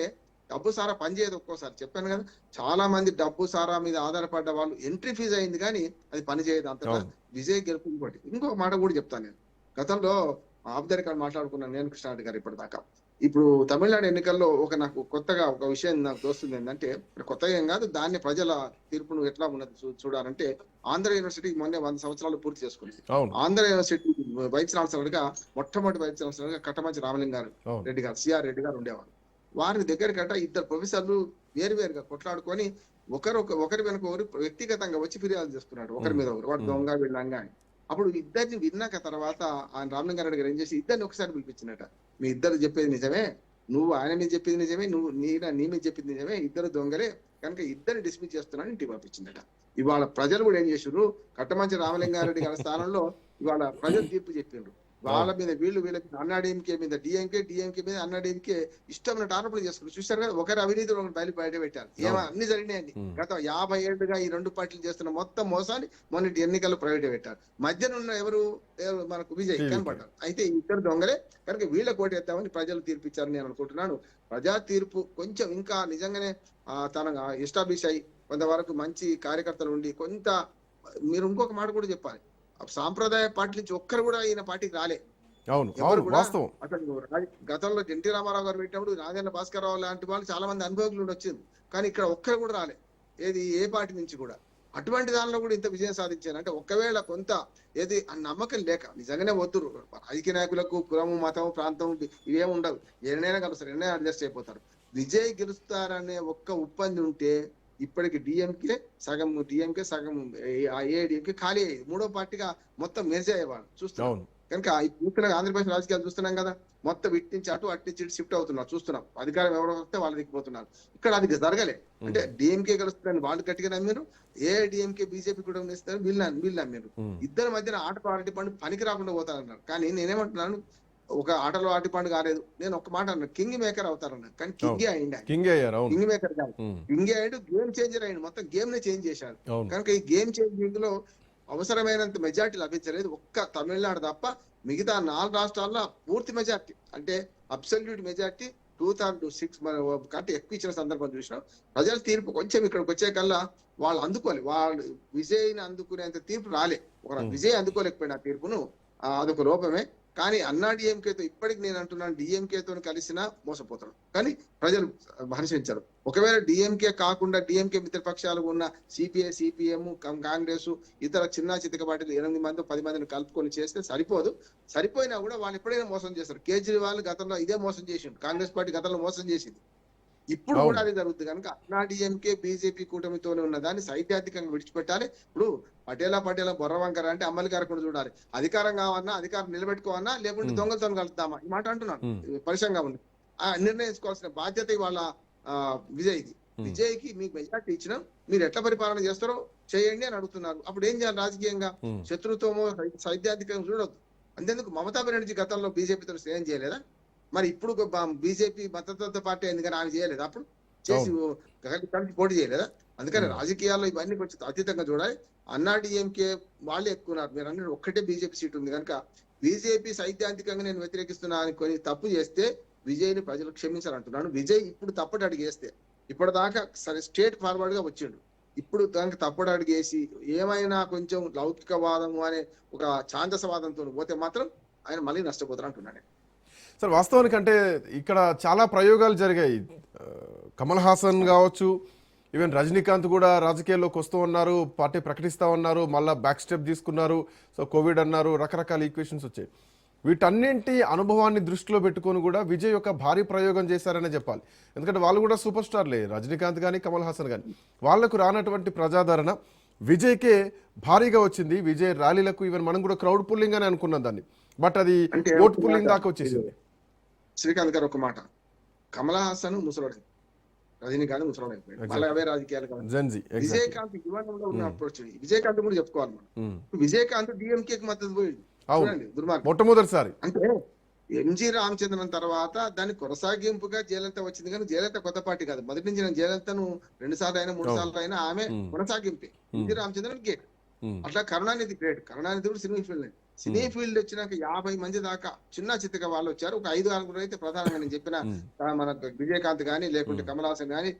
డబ్బు సారా పనిచేయదు. ఒక్కోసారి చెప్పాను కదా, చాలా మంది డబ్బు సారా మీద ఆధారపడ్డ వాళ్ళు ఎంట్రీ ఫీజు అయింది కానీ అది పనిచేయదు. అంతగా విజయ్ గెలుపు. ఇంకోటి ఇంకొక మాట కూడా చెప్తాను నేను. గతంలో ఆబ్దరికాలు మాట్లాడుకున్నాను నేను, కృష్ణారెడ్డి గారు ఇప్పటిదాకా. ఇప్పుడు తమిళనాడు ఎన్నికల్లో నాకు కొత్తగా ఒక విషయం నాకు తోస్తుంది ఏంటంటే, కొత్తగా ఏం కాదు, దాన్ని ప్రజల తీర్పును ఎట్లా ఉన్నది చూడాలంటే, ఆంధ్ర యూనివర్సిటీ మొన్న 100 సంవత్సరాలు పూర్తి చేసుకుంది. ఆంధ్ర యూనివర్సిటీ వైస్ ఛాన్సలర్ గా మొట్టమొదటి వైస్ ఛాన్సలర్ గా కట్టమంచి రామలింగారెడ్డి గారు, సిఆర్ రెడ్డి గారు ఉండేవారు. వారి దగ్గరకట 2 ప్రొఫెసర్లు వేరువేరుగా కొట్లాడుకొని ఒకరి వెనుక ఒకరు వ్యక్తిగతంగా వచ్చి ఫిర్యాదు చేసుకున్నాడు ఒకరి మీద ఒకరు, వాడు దొంగ వీళ్ళంగా అని. అప్పుడు ఇద్దరిని విన్నాక తర్వాత ఆయన రామలింగారెడ్డి గారు ఏం చేసి ఇద్దరిని ఒకసారి పిలిపించినట. మీ ఇద్దరు చెప్పేది నిజమే, నువ్వు ఆయన మీద చెప్పింది నిజమే, నువ్వు నీ మీద చెప్పింది నిజమే, ఇద్దరు దొంగలే కనుక ఇద్దరిని డిస్మిస్ చేస్తున్నాను ఇంటికి పంపించిందట. ఇవాళ ప్రజలు కూడా ఏం చేశారు, కట్టమంచి రామలింగారెడ్డి గారి స్థానంలో ఇవాళ ప్రజలు తీర్పు చెప్పిండ్రు. వాళ్ళ మీద వీళ్ళ అన్నాడీఎంకే మీద డిఎంకే మీద అన్నాడీఎంకే ఇష్టమైన ఆరోపణలు చేసుకున్నారు. చూశారు కదా, ఒకరి అవినీతిలో బయట పెట్టారు. అన్ని జరిగినాయండి. గత 50 ఏళ్లుగా ఈ 2 పార్టీలు చేస్తున్న మొత్తం మోసాన్ని మొన్నటి ఎన్నికల్లో ప్రైవేట్ పెట్టారు. మధ్యనున్న ఎవరు మనకు విజయ్ కనపడ్డారు. అయితే ఇద్దరు దొంగలే కనుక వీళ్ళ కోటేద్దామని ప్రజలు తీర్పిచ్చారని నేను అనుకుంటున్నాను. ప్రజా తీర్పు కొంచెం ఇంకా నిజంగానే తన ఎస్టాబ్లిష్ అయ్యి కొంతవరకు మంచి కార్యకర్తలు ఉండి కొంత, మీరు ఇంకొక మాట కూడా చెప్పాలి, సాంప్రదాయ పార్టీ నుంచి ఒక్కరు కూడా ఈయన పార్టీకి రాలే. ఎవరు కూడా అసలు గతంలో ఎన్టీ రామారావు గారు పెట్టినప్పుడు రాజేంద్ర భాస్కర్ రావు లాంటి వాళ్ళు చాలా మంది అనుభవకులు వచ్చింది. కానీ ఇక్కడ ఒక్కరు కూడా రాలే, ఏది ఏ పార్టీ నుంచి కూడా. అటువంటి దానిలో కూడా ఇంత విజయం సాధించారు అంటే ఒకవేళ కొంత ఏది నమ్మకం లేక నిజంగానే వద్దురు రాజకీయ నాయకులకు కులము మతం ప్రాంతం ఇవేమి ఉండవు, ఎన్నైనా కలుస్తారు, ఎన్నైనా అడ్జస్ట్ అయిపోతారు. విజయ్ గెలుస్తారనే ఒక్క ఉప్పంది ఉంటే ఇప్పటికి డిఎంకే సగం ఏఐడిఎంకే ఖాళీ అయ్యేది. 3వ పార్టీగా మొత్తం మెర్జ్ అయ్యేవాడు చూస్తున్నాం. కనుక పూర్తిగా ఆంధ్రప్రదేశ్ రాజకీయాలు చూస్తున్నాం కదా, మొత్తం ఇటు నుంచి అటు షిఫ్ట్ అవుతున్నారు చూస్తున్నాం. అధికారం ఎవరు వస్తే వాళ్ళు దిగిపోతున్నారు. ఇక్కడ అది జరగలే. అంటే డిఎంకే గెలుస్తుందని వాళ్ళు గట్టిగా నమ్మారు, ఏఐడిఎంకే బీజేపీ కూడా ఇస్తారు, వీళ్ళు నమ్మారు. ఇద్దరి మధ్యన ఆటకు ఆటి పండు పనికి రాకుండా పోతారన్నారు. కానీ నేనేమంటున్నాను, ఒక ఆటలో ఆటి పండు కాలేదు. నేను ఒక మాట అన్నా, కింగ్ మేకర్ అవుతారన్నారు. కానీ కింగ్ అయ్యింది, కింగ్ మేకర్ కాదు, కింగ్ అయ్యాడు, గేమ్ చేంజర్ అయ్యింది. మొత్తం గేమ్ నే చేంజ్ చేశాడు. కనుక ఈ గేమ్ చేంజింగ్ లో అవసరమైనంత మెజార్టీ లభించలేదు. ఒక్క తమిళనాడు తప్ప మిగతా 4 రాష్ట్రాల్లో పూర్తి మెజార్టీ అంటే అబ్సల్యూట్ మెజార్టీ 2/6 కంటే ఎక్కువ ఇచ్చిన సందర్భం చూసినాం. ప్రజల తీర్పు కొంచెం ఇక్కడికి వచ్చే కల్లా వాళ్ళు అందుకోలే, వాళ్ళు విజయ్ని అందుకునేంత తీర్పు రాలే. ఒక విజయ్ అందుకోలేకపోయిన తీర్పును, అదొక లోపమే. కానీ అన్నా డిఎంకేతో ఇప్పటికి నేను అంటున్నాను, డిఎంకేతో కలిసినా మోసపోతాడు. కానీ ప్రజలు హర్షించరు. ఒకవేళ డిఎంకే కాకుండా డిఎంకే మిత్రపక్షాలు ఉన్న సిపిఐ, సిపిఎం, కాంగ్రెస్, ఇతర చిన్న చితక పార్టీలు 8 మంది 10 మందిని కలుపుకొని చేస్తే సరిపోదు. సరిపోయినా కూడా వాళ్ళు ఎప్పుడైనా మోసం చేస్తారు. కేజ్రీవాల్ గతంలో ఇదే మోసం చేసిండు, కాంగ్రెస్ పార్టీ గతంలో మోసం చేసింది. ఇప్పుడు కూడా అది జరుగుతుంది. కనుక అన్నా డిఎంకే బీజేపీ కూటమితోనే ఉన్న దాన్ని సైద్ధాంతికంగా విడిచిపెట్టాలి. ఇప్పుడు పటేలా బొర్రవంకర అంటే అమలు గారు కూడా చూడాలి. అధికారం కావన్నా, అధికారం నిలబెట్టుకోవన్నా, లేకుంటే దొంగలతో కలుద్దామా, ఈ మాట అంటున్నాను. పరిశ్రమగా ఉంది. నిర్ణయించుకోవాల్సిన బాధ్యత ఇవాళ విజయ్ది. విజయ్కి మీకు మెజార్టీ ఇచ్చినా మీరు ఎట్లా పరిపాలన చేస్తారో చేయండి అని అడుగుతున్నారు. అప్పుడు ఏం చేయాలి? రాజకీయంగా శత్రుత్వమో సైద్ధాంతికంగా చూడొద్దు. అంతేందుకు మమతా బెనర్జీ గతంలో బీజేపీతో స్నేహం చేయలేదా? మరి ఇప్పుడు బీజేపీ మద్దతు పార్టీ అయింది కానీ ఆమె చేయలేదు, అప్పుడు చేసి కలిసి పోటీ చేయలేదా? అందుకని రాజకీయాల్లో ఇవన్నీ కొంచెం అతీతంగా చూడాలి. అన్నా డిఎంకే వాళ్ళే ఎక్కున్నారు. మీరు అన్న ఒక్కటే బీజేపీ సీట్ ఉంది కనుక బీజేపీ సైద్ధాంతికంగా నేను వ్యతిరేకిస్తున్నా అని కొన్ని తప్పు చేస్తే విజయ్ని ప్రజలు క్షమించాలంటున్నాను. విజయ్ ఇప్పుడు తప్పటి అడుగు వేస్తే, ఇప్పటిదాకా సరే స్ట్రేట్ ఫార్వర్డ్ గా వచ్చిండు, ఇప్పుడు దానికి తప్పటి అడుగు వేసి ఏమైనా కొంచెం లౌకికవాదము అనే ఒక ఛాందసవాదంతో పోతే మాత్రం ఆయన మళ్ళీ నష్టపోతారు అంటున్నాను. సార్ వాస్తవానికి అంటే ఇక్కడ చాలా ప్రయోగాలు జరిగాయి. కమల్ హాసన్ కావచ్చు, ఈవెన్ రజనీకాంత్ కూడా రాజకీయాల్లోకి వస్తూ ఉన్నారు, పార్టీ ప్రకటిస్తూ ఉన్నారు, మళ్ళీ బ్యాక్ స్టెప్ తీసుకున్నారు, సో కోవిడ్ అన్నారు, రకరకాల ఈక్వేషన్స్ వచ్చాయి. వీటన్నింటి అనుభవాన్ని దృష్టిలో పెట్టుకొని కూడా విజయ్ ఒక భారీ ప్రయోగం చేశారనే చెప్పాలి. ఎందుకంటే వాళ్ళు కూడా సూపర్ స్టార్లే, రజనీకాంత్ కానీ కమల్ హాసన్ కానీ. వాళ్లకు రానటువంటి ప్రజాదరణ విజయ్కే భారీగా వచ్చింది. విజయ్ ర్యాలీలకు ఈవెన్ మనం కూడా క్రౌడ్ పుల్లింగ్ అని అనుకున్నాం దాన్ని, బట్ అది అంటే ఓట్ పుల్లింగ్ దాకా వచ్చేసింది. శ్రీకాంత్ గారు ఒక మాట, కమల్ హాసన్ ముసలోడే, రజనీకాంత్ ముసలోడు అయిపోయాడు, మళ్ళీ అవే రాజకీయాలు కాదు. జెన్జీ విజయకాంత్ యువనంలో ఉన్న అప్రోచ్, విజయకాంత్ కూడా చెప్పుకోవాలి మనం. విజయకాంత్ డిఎంకేకి మద్దతు పోయింది, చూడండి దుర్మార్గం. మొట్టమొదటిసారి అంటే ఎంజి రామచంద్రన్ తర్వాత దాని కొనసాగింపుగా జయలలిత వచ్చింది, కానీ జయలలిత కొత్త పార్టీ కాదు. మొదటి నుంచి నేను జయలలితను 2 సార్లు అయినా 3 సార్లు అయినా ఆమె కొనసాగింపే. MG Ramachandran gate. అట్లా కరుణానిధి గ్రేట్, కరుణానిధి కూడా సినీ ఫీల్డ్. సినీ ఫీల్డ్ వచ్చినాక 50 మంది దాకా చిన్న చిత్తగా వాళ్ళు వచ్చారు. ఒక 5-6 అయితే ప్రధానంగా నేను చెప్పిన మన విజయకాంత్ గానీ లేకుంటే కమల్ హాసన్ గానీ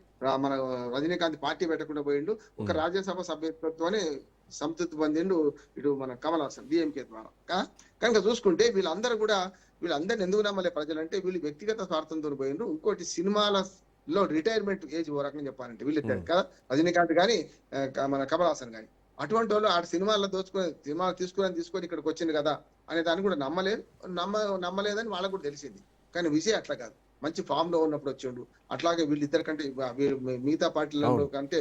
మన రజనీకాంత్ పార్టీ పెట్టకుండా పోయిండు. ఒక రాజ్యసభ సభ్యత్వంతోనే సంతృప్తి పొందిండు ఇటు మన కమల్ హాసన్ డిఎంకే ద్వారా. కనుక చూసుకుంటే వీళ్ళందరిని ఎందుకు నమ్మలే ప్రజలు అంటే వీళ్ళు వ్యక్తిగత స్వార్థంతో పోయిండ్రు. ఇంకోటి సినిమాలలో రిటైర్మెంట్ ఏజ్ ఓ రకంగా చెప్పాలంటే వీళ్ళిద్దరు కదా, రజనీకాంత్ గానీ మన కమల్ హాసన్ గానీ. అటువంటి వాళ్ళు ఆ సినిమాల్లో సినిమాలు తీసుకొని ఇక్కడికి వచ్చింది కదా అనే దాన్ని కూడా నమ్మలేదని వాళ్ళకు కూడా తెలిసింది. కానీ విజయ్ అట్లా కాదు, మంచి ఫామ్ లో ఉన్నప్పుడు వచ్చిండు. అట్లాగే వీళ్ళిద్దరి కంటే మిగతా పార్టీలలో కంటే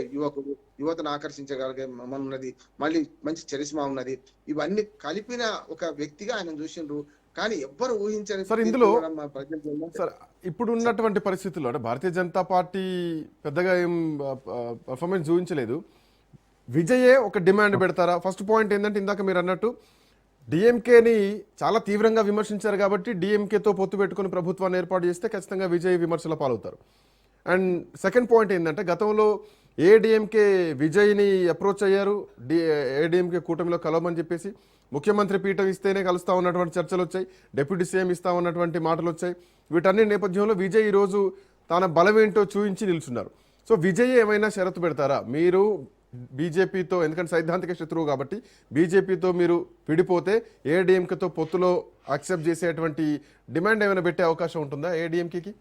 యువతను ఆకర్షించగలిగే మన ఉన్నది, మళ్ళీ మంచి చరిస్మా ఉన్నది. ఇవన్నీ కలిపిన ఒక వ్యక్తిగా ఆయన చూసిండ్రు. కానీ ఎవ్వరు ఊహించని సార్ ఇందులో సార్ ఇప్పుడు ఉన్నటువంటి పరిస్థితుల్లో అంటే భారతీయ జనతా పార్టీ పెద్దగా ఏం పర్ఫార్మెన్స్ చూపించలేదు. విజయే ఒక డిమాండ్ పెడతారా? ఫస్ట్ పాయింట్ ఏంటంటే ఇందాక మీరు అన్నట్టు డిఎంకేని చాలా తీవ్రంగా విమర్శించారు కాబట్టి డిఎంకేతో పొత్తు పెట్టుకుని ప్రభుత్వాన్ని ఏర్పాటు చేస్తే ఖచ్చితంగా విజయ్ విమర్శల పాలవుతారు. అండ్ సెకండ్ పాయింట్ ఏంటంటే గతంలో ఏడీఎంకే విజయ్ని అప్రోచ్ అయ్యారు, ఏడీఎంకే కూటమిలో కలవమని చెప్పేసి. ముఖ్యమంత్రి పీఠం ఇస్తేనే కలుస్తా ఉన్నటువంటి చర్చలు వచ్చాయి, డిప్యూటీ సీఎం ఇస్తా ఉన్నటువంటి మాటలు వచ్చాయి. వీటన్ని నేపథ్యంలో విజయ్ ఈరోజు తన బలమేంటో చూపించి నిల్చున్నారు. సో విజయ్ ఏమైనా షరతు పెడతారా? మీరు బీజేపీతో, ఎందుకంటే సైద్ధాంతిక శత్రువు కాబట్టి బీజేపీతో మీరు విడిపోతే ఏడీఎంకేతో పొత్తులో యాక్సెప్ట్ చేసేటువంటి డిమాండ్ ఏమైనా పెట్టే అవకాశం ఉంటుందా ఏడీఎంకేకి?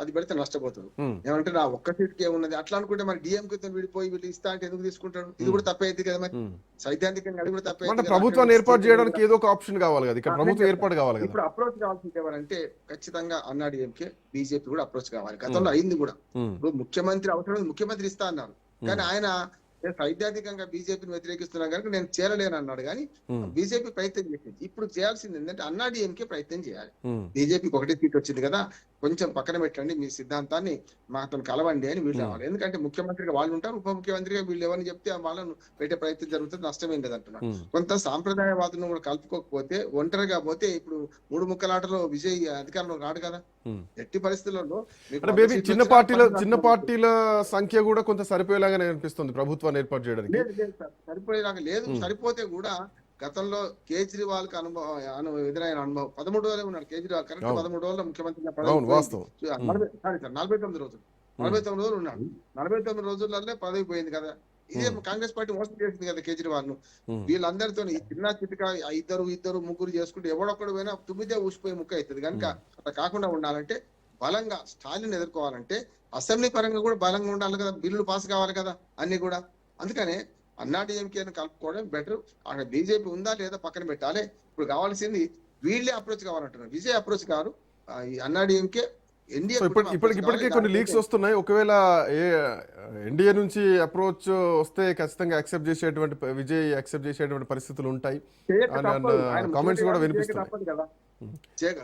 అది పెడితే నష్టపోతాడు. ఏమంటే నా ఒక్క సీట్కి ఏమున్నది అట్లా అనుకుంటే మరి డిఎంకేతో విడిపోయి వీళ్ళు ఇస్తా అంటే ఎందుకు తీసుకుంటాడు? ఇది కూడా తప్పే అయింది కదా, మరి సైద్ధాంతికంగా అది కూడా తప్పే. అంటే ప్రభుత్వాన్ని ఏర్పాటు చేయడానికి ఏదో ఒక ఆప్షన్ కావాలి కదా, ఇక్కడ ప్రభుత్వం ఏర్పాటు కావాలి కదా. ఇప్పుడు అప్రోచ్ కావాల్సింది ఎవరంటే ఖచ్చితంగా అన్నా డిఎంకే, బీజేపీ కూడా అప్రోచ్ కావాలి. గతంలో అయింది కూడా. ఇప్పుడు ముఖ్యమంత్రి అవసరం, ముఖ్యమంత్రి ఇస్తా అన్నారు, కానీ ఆయన సైద్ధాంతికంగా బీజేపీని వ్యతిరేకిస్తున్నా కనుక నేను చేరలేను అన్నాడు. కానీ బీజేపీ ప్రయత్నం చేసింది. ఇప్పుడు చేయాల్సింది ఏంటంటే అన్నా డిఎంకే ప్రయత్నం చేయాలి. బీజేపీకి 1 సీట్ వచ్చింది కదా, కొంచెం పక్కన పెట్టండి, మీ సిద్ధాంతాన్ని మాతో కలవండి అని వీళ్ళు రావాలి. ఎందుకంటే ముఖ్యమంత్రిగా వాళ్ళు ఉంటారు, ఉప ముఖ్యమంత్రిగా వీళ్ళు ఎవరిని చెప్తే వాళ్ళను పెట్టే ప్రయత్నం జరుగుతుంది, నష్టమేం లేదంటున్నారు. కొంత సాంప్రదాయవాదులను కూడా కలుపుకోకపోతే, ఒంటరిగా పోతే ఇప్పుడు 3 ముక్కలాటలో విజయ్ అధికారంలో రాడు కదా. ఎట్టి పరిస్థితుల్లో చిన్న పార్టీల సంఖ్య కూడా కొంత సరిపోయేలాగానే అనిపిస్తుంది ప్రభుత్వాన్ని ఏర్పాటు చేయడానికి. సరిపోయేలాగా లేదు. సరిపోతే కూడా గతంలో కేజ్రీవాల్ కు ఎదురైన అనుభవం 13 రోజులే ఉన్నాడు కేజ్రీవాల్. కరెక్ట్ 13 రోజుల్లో ముఖ్యమంత్రి 49 రోజులు 49 రోజులు ఉన్నాడు. 49 రోజులలో పదవి పోయింది కదా. ఇదే కాంగ్రెస్ పార్టీ మోసం చేసింది కదా కేజ్రీవాల్ ను. వీళ్ళందరితో చిన్న చిటిక ఇద్దరు ముగ్గురు చేసుకుంటే ఎవడొక్కడు పోయినా తుమ్మిదే ఊసిపోయి ముక్క అవుతుంది. కనుక అట్లా కాకుండా ఉండాలంటే బలంగా స్టాలిన్ ఎదుర్కోవాలంటే అసెంబ్లీ పరంగా కూడా బలంగా ఉండాలి కదా, బిల్లులు పాస్ కావాలి కదా అన్ని కూడా. అందుకనే అన్నా డిఎంకేని కలుపుకోవడం బెటర్. అక్కడ బీజేపీ ఉందా లేదా పక్కన పెట్టాలి. ఇప్పుడు కావాల్సింది వీళ్ళే అప్రోచ్ కావాలంటున్నారు, విజయ్ అప్రోచ్ కాదు. అన్నా డిఎంకే ఇప్పటికే కొన్ని లీక్స్ వస్తున్నాయి. ఒకవేళ ఎన్డీఏ నుంచి అప్రోచ్ వస్తే ఖచ్చితంగా యాక్సెప్ట్ చేసేటువంటి, విజయ్ యాక్సెప్ట్ చేసేటువంటి పరిస్థితులు ఉంటాయి. కామెంట్స్ కూడా వినిపిస్తున్నాయి.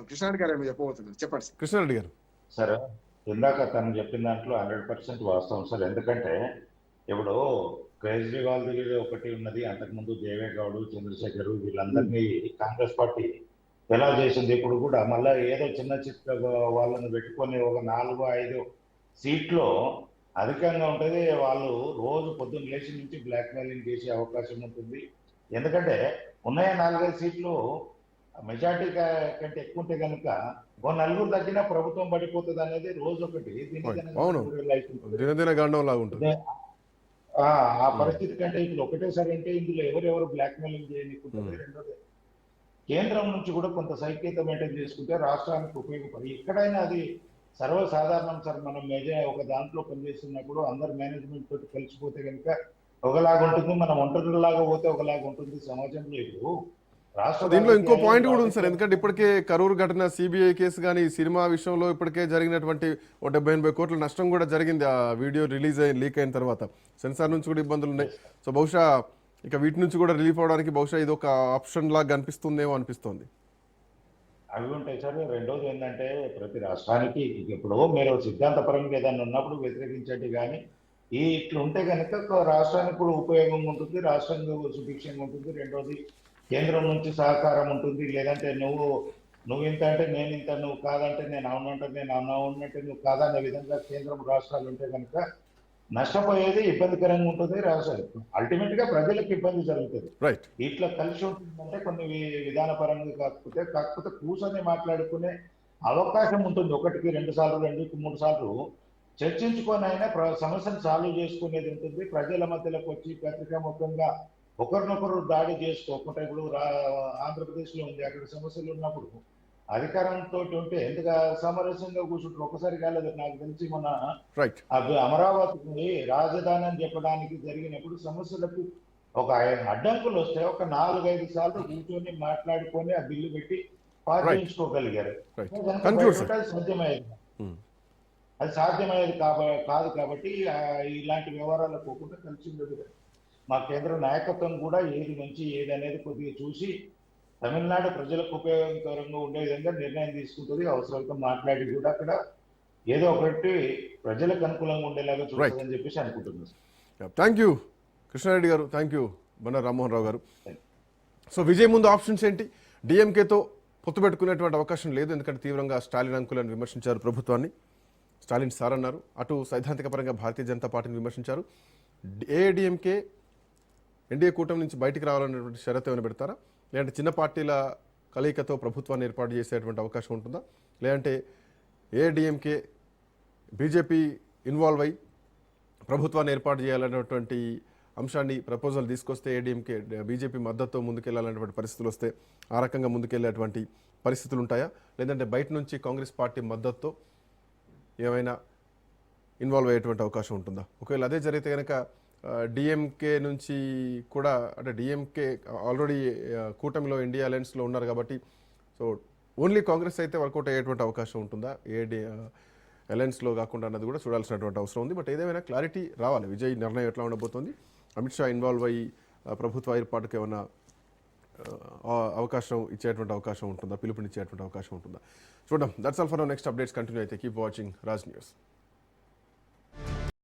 కృష్ణారెడ్డి గారు చెప్పబోతున్నారు, చెప్పండి. కృష్ణారెడ్డి గారు. సార్ ఇందాక తను చెప్పిన దాంట్లో 100% వాస్తవం సార్. ఎందుకంటే ఇప్పుడు కేజ్రీవాల్ దగ్గర ఒకటి ఉన్నది, అంతకుముందు దేవేగౌడ్, చంద్రశేఖర్ వీళ్ళందరినీ కాంగ్రెస్ పార్టీ ఎలా చేసింది. ఇప్పుడు కూడా మళ్ళీ ఏదో చిన్న వాళ్ళని పెట్టుకొని ఒక 4-5 సీట్లో అధికంగా ఉంటుంది. వాళ్ళు రోజు పొద్దున్న లేచి నుంచి బ్లాక్ మెయిలింగ్ చేసే అవకాశం ఉంటుంది. ఎందుకంటే ఉన్నాయా 4-5 సీట్లు మెజార్టీ కంటే ఎక్కువ ఉంటే కనుక ఓ 4 తగ్గినా ప్రభుత్వం పడిపోతుంది అనేది రోజు ఒకటి ఆ పరిస్థితి కంటే ఇప్పుడు ఒకటేసారి అంటే ఇందులో ఎవరెవరు బ్లాక్ మెయిలింగ్ చేయనికుంటుంది. రెండోది కేంద్రం నుంచి కూడా కొంత సైక్యత మెయింటైన్ చేసుకుంటే రాష్ట్రానికి ఉపయోగపడి ఎక్కడైనా అది సర్వసాధారణం సార్. మనం ఒక దాంట్లో పనిచేస్తున్నప్పుడు అందరు మేనేజ్మెంట్ తోటి కలిసిపోతే కనుక ఒకలాగా ఉంటుంది, మనం ఒంటరిలాగా పోతే ఒకలాగా ఉంటుంది సమాజంలో. ఇప్పుడు రాష్ట్ర దీంట్లో ఇంకో రాజకీయాలు పాయింట్ కూడా ఉంది సార్, ఎందుకంటే ఇప్పటికే కరూరు ఘటన, సిబిఐ కేసు కానీ, సినిమా విషయంలో ఇప్పటికే జరిగినటువంటి 70-80 కోట్ల నష్టం కూడా జరిగింది ఆ వీడియో రిలీజ్ అయ్యి లీక్ అయిన తర్వాత. సెన్సార్ నుంచి కూడా ఇబ్బందులు ఉన్నాయి. సో బహుశా ఇక వీటి నుంచి కూడా రిలీఫ్ అవడానికి బహుశా ఇది ఒక ఆప్షన్ లాగా కనిపిస్తుందేమో అనిపిస్తుంది. అవి ఉంటాయి సార్. రెండోది ఏంటంటే ప్రతి రాష్ట్రానికి ఇప్పుడు మీరు సిద్ధాంతపరంగా ఏదైనా ఉన్నప్పుడు వ్యతిరేకించండి, కానీ ఇట్లా ఉంటే కనుక రాష్ట్రానికి కూడా ఉపయోగం ఉంటుంది, రాష్ట్రం సుభిక్షంగా ఉంటుంది. రెండోది కేంద్రం నుంచి సహకారం ఉంటుంది. లేదంటే నువ్వు ఇంత అంటే నేను ఇంత, నువ్వు కాదంటే నేను అవునంటే నేను అవునంటే నువ్వు కాదనే విధంగా కేంద్రం రాష్ట్రాలు ఉంటే కనుక నష్టపోయేది ఇబ్బందికరంగా ఉంటుంది. రాష్ట్రాలు అల్టిమేట్ గా ప్రజలకు ఇబ్బంది జరుగుతుంది. రైట్. ఇట్లా కలిసి ఉంటుందంటే కొన్ని విధానపరంగా కాకపోతే కూర్చొని మాట్లాడుకునే అవకాశం ఉంటుంది. 1కి 2 సార్లు 2కి 3 సార్లు చర్చించుకొని అయినా సమస్యను సాల్వ్ చేసుకునేది ఉంటుంది. ప్రజల మధ్యలోకి వచ్చి పత్రికాముఖంగా ఒకరినొకరు దాడి చేసుకోకుండా, ఇప్పుడు ఆంధ్రప్రదేశ్ లో ఉంది, అక్కడ సమస్యలు ఉన్నప్పుడు అధికారంతో ఉంటే ఎందుకు సామరస్యంగా కూర్చుంటారు? ఒకసారి కాలేదు, నాకు తెలిసి మన రైట్. అమరావతిని రాజధాని అని చెప్పడానికి జరిగినప్పుడు సమస్యలకు ఒక అడ్డంకులు వస్తే ఒక 4-5 సార్లు కూర్చొని మాట్లాడుకొని ఆ బిల్లు పెట్టి పాటించుకోగలిగారు. సాధ్యమయ్యేది. అది సాధ్యమయ్యేది కాదు. కాబట్టి ఇలాంటి వ్యవహారాలు పోకుండా కలిసి ఉండదు. మా కేంద్ర నాయకత్వం కూడా ఏది మంచి ఏది అనేది కొద్దిగా చూసి తమిళనాడు ప్రజలకు ఉపయోగకరంగా ఉండే విధంగా నిర్ణయం తీసుకుంటుంది. అవసరంతో మాట్లాడి కూడా అక్కడ ఏదో ఒకటి ప్రజలకు అనుకూలంగా ఉండేలాగా చూస్తుందని చెప్పేసి అనుకుంటున్నాను. థ్యాంక్ యూ కృష్ణారెడ్డి గారు, థ్యాంక్ యూ బండారు రామ్మోహన్ రావు గారు. సో విజయ్ ముందు ఆప్షన్స్ ఏంటి? డిఎంకేతో పొత్తు పెట్టుకునేటువంటి అవకాశం లేదు, ఎందుకంటే తీవ్రంగా స్టాలిన్ అంకులను విమర్శించారు ప్రభుత్వాన్ని. స్టాలిన్ సార్ అన్నారు. అటు సైద్ధాంతిక పరంగా భారతీయ జనతా పార్టీని విమర్శించారు. ఏఐడిఎంకే ఎన్డీఏ కూటమి నుంచి బయటికి రావాలనేటువంటి షరతు ఏమైనా పెడతారా? లేదంటే చిన్న పార్టీల కలయికతో ప్రభుత్వాన్ని ఏర్పాటు చేసేటువంటి అవకాశం ఉంటుందా? లేదంటే ఏఐడిఎంకే బీజేపీ ఇన్వాల్వ్ అయ్యి ప్రభుత్వాన్ని ఏర్పాటు చేయాలనేటువంటి అంశాన్ని ప్రపోజల్ తీసుకొస్తే ఏఐడిఎంకే బీజేపీ మద్దతుతో ముందుకెళ్లాలనేటువంటి పరిస్థితులు వస్తే ఆ రకంగా ముందుకెళ్లేటువంటి పరిస్థితులు ఉంటాయా? లేదంటే బయట నుంచి కాంగ్రెస్ పార్టీ మద్దతుతో ఏమైనా ఇన్వాల్వ్ అయ్యేటువంటి అవకాశం ఉంటుందా? ఒకవేళ అదే జరిగితే కనుక డిఎంకే నుంచి కూడా, అంటే డిఎంకే ఆల్రెడీ కూటమిలో ఇండియా అలయన్స్లో ఉన్నారు కాబట్టి, సో ఓన్లీ కాంగ్రెస్ అయితే వర్కౌట్ అయ్యేటువంటి అవకాశం ఉంటుందా ఏడి అలయన్స్లో కాకుండా అన్నది కూడా చూడాల్సినటువంటి అవసరం ఉంది. బట్ ఏదేమైనా క్లారిటీ రావాలి. విజయ్ నిర్ణయం ఎట్లా ఉండబోతోంది? అమిత్ షా ఇన్వాల్వ్ అయ్యి ప్రభుత్వ ఏర్పాటుకు ఏమైనా అవకాశం ఇచ్చేటువంటి అవకాశం ఉంటుందా? పిలుపునిచ్చేటువంటి అవకాశం ఉంటుందా? చూద్దాం. That's all for next updates continue అయితే కీప్ వాచింగ్ రాజ్ న్యూస్.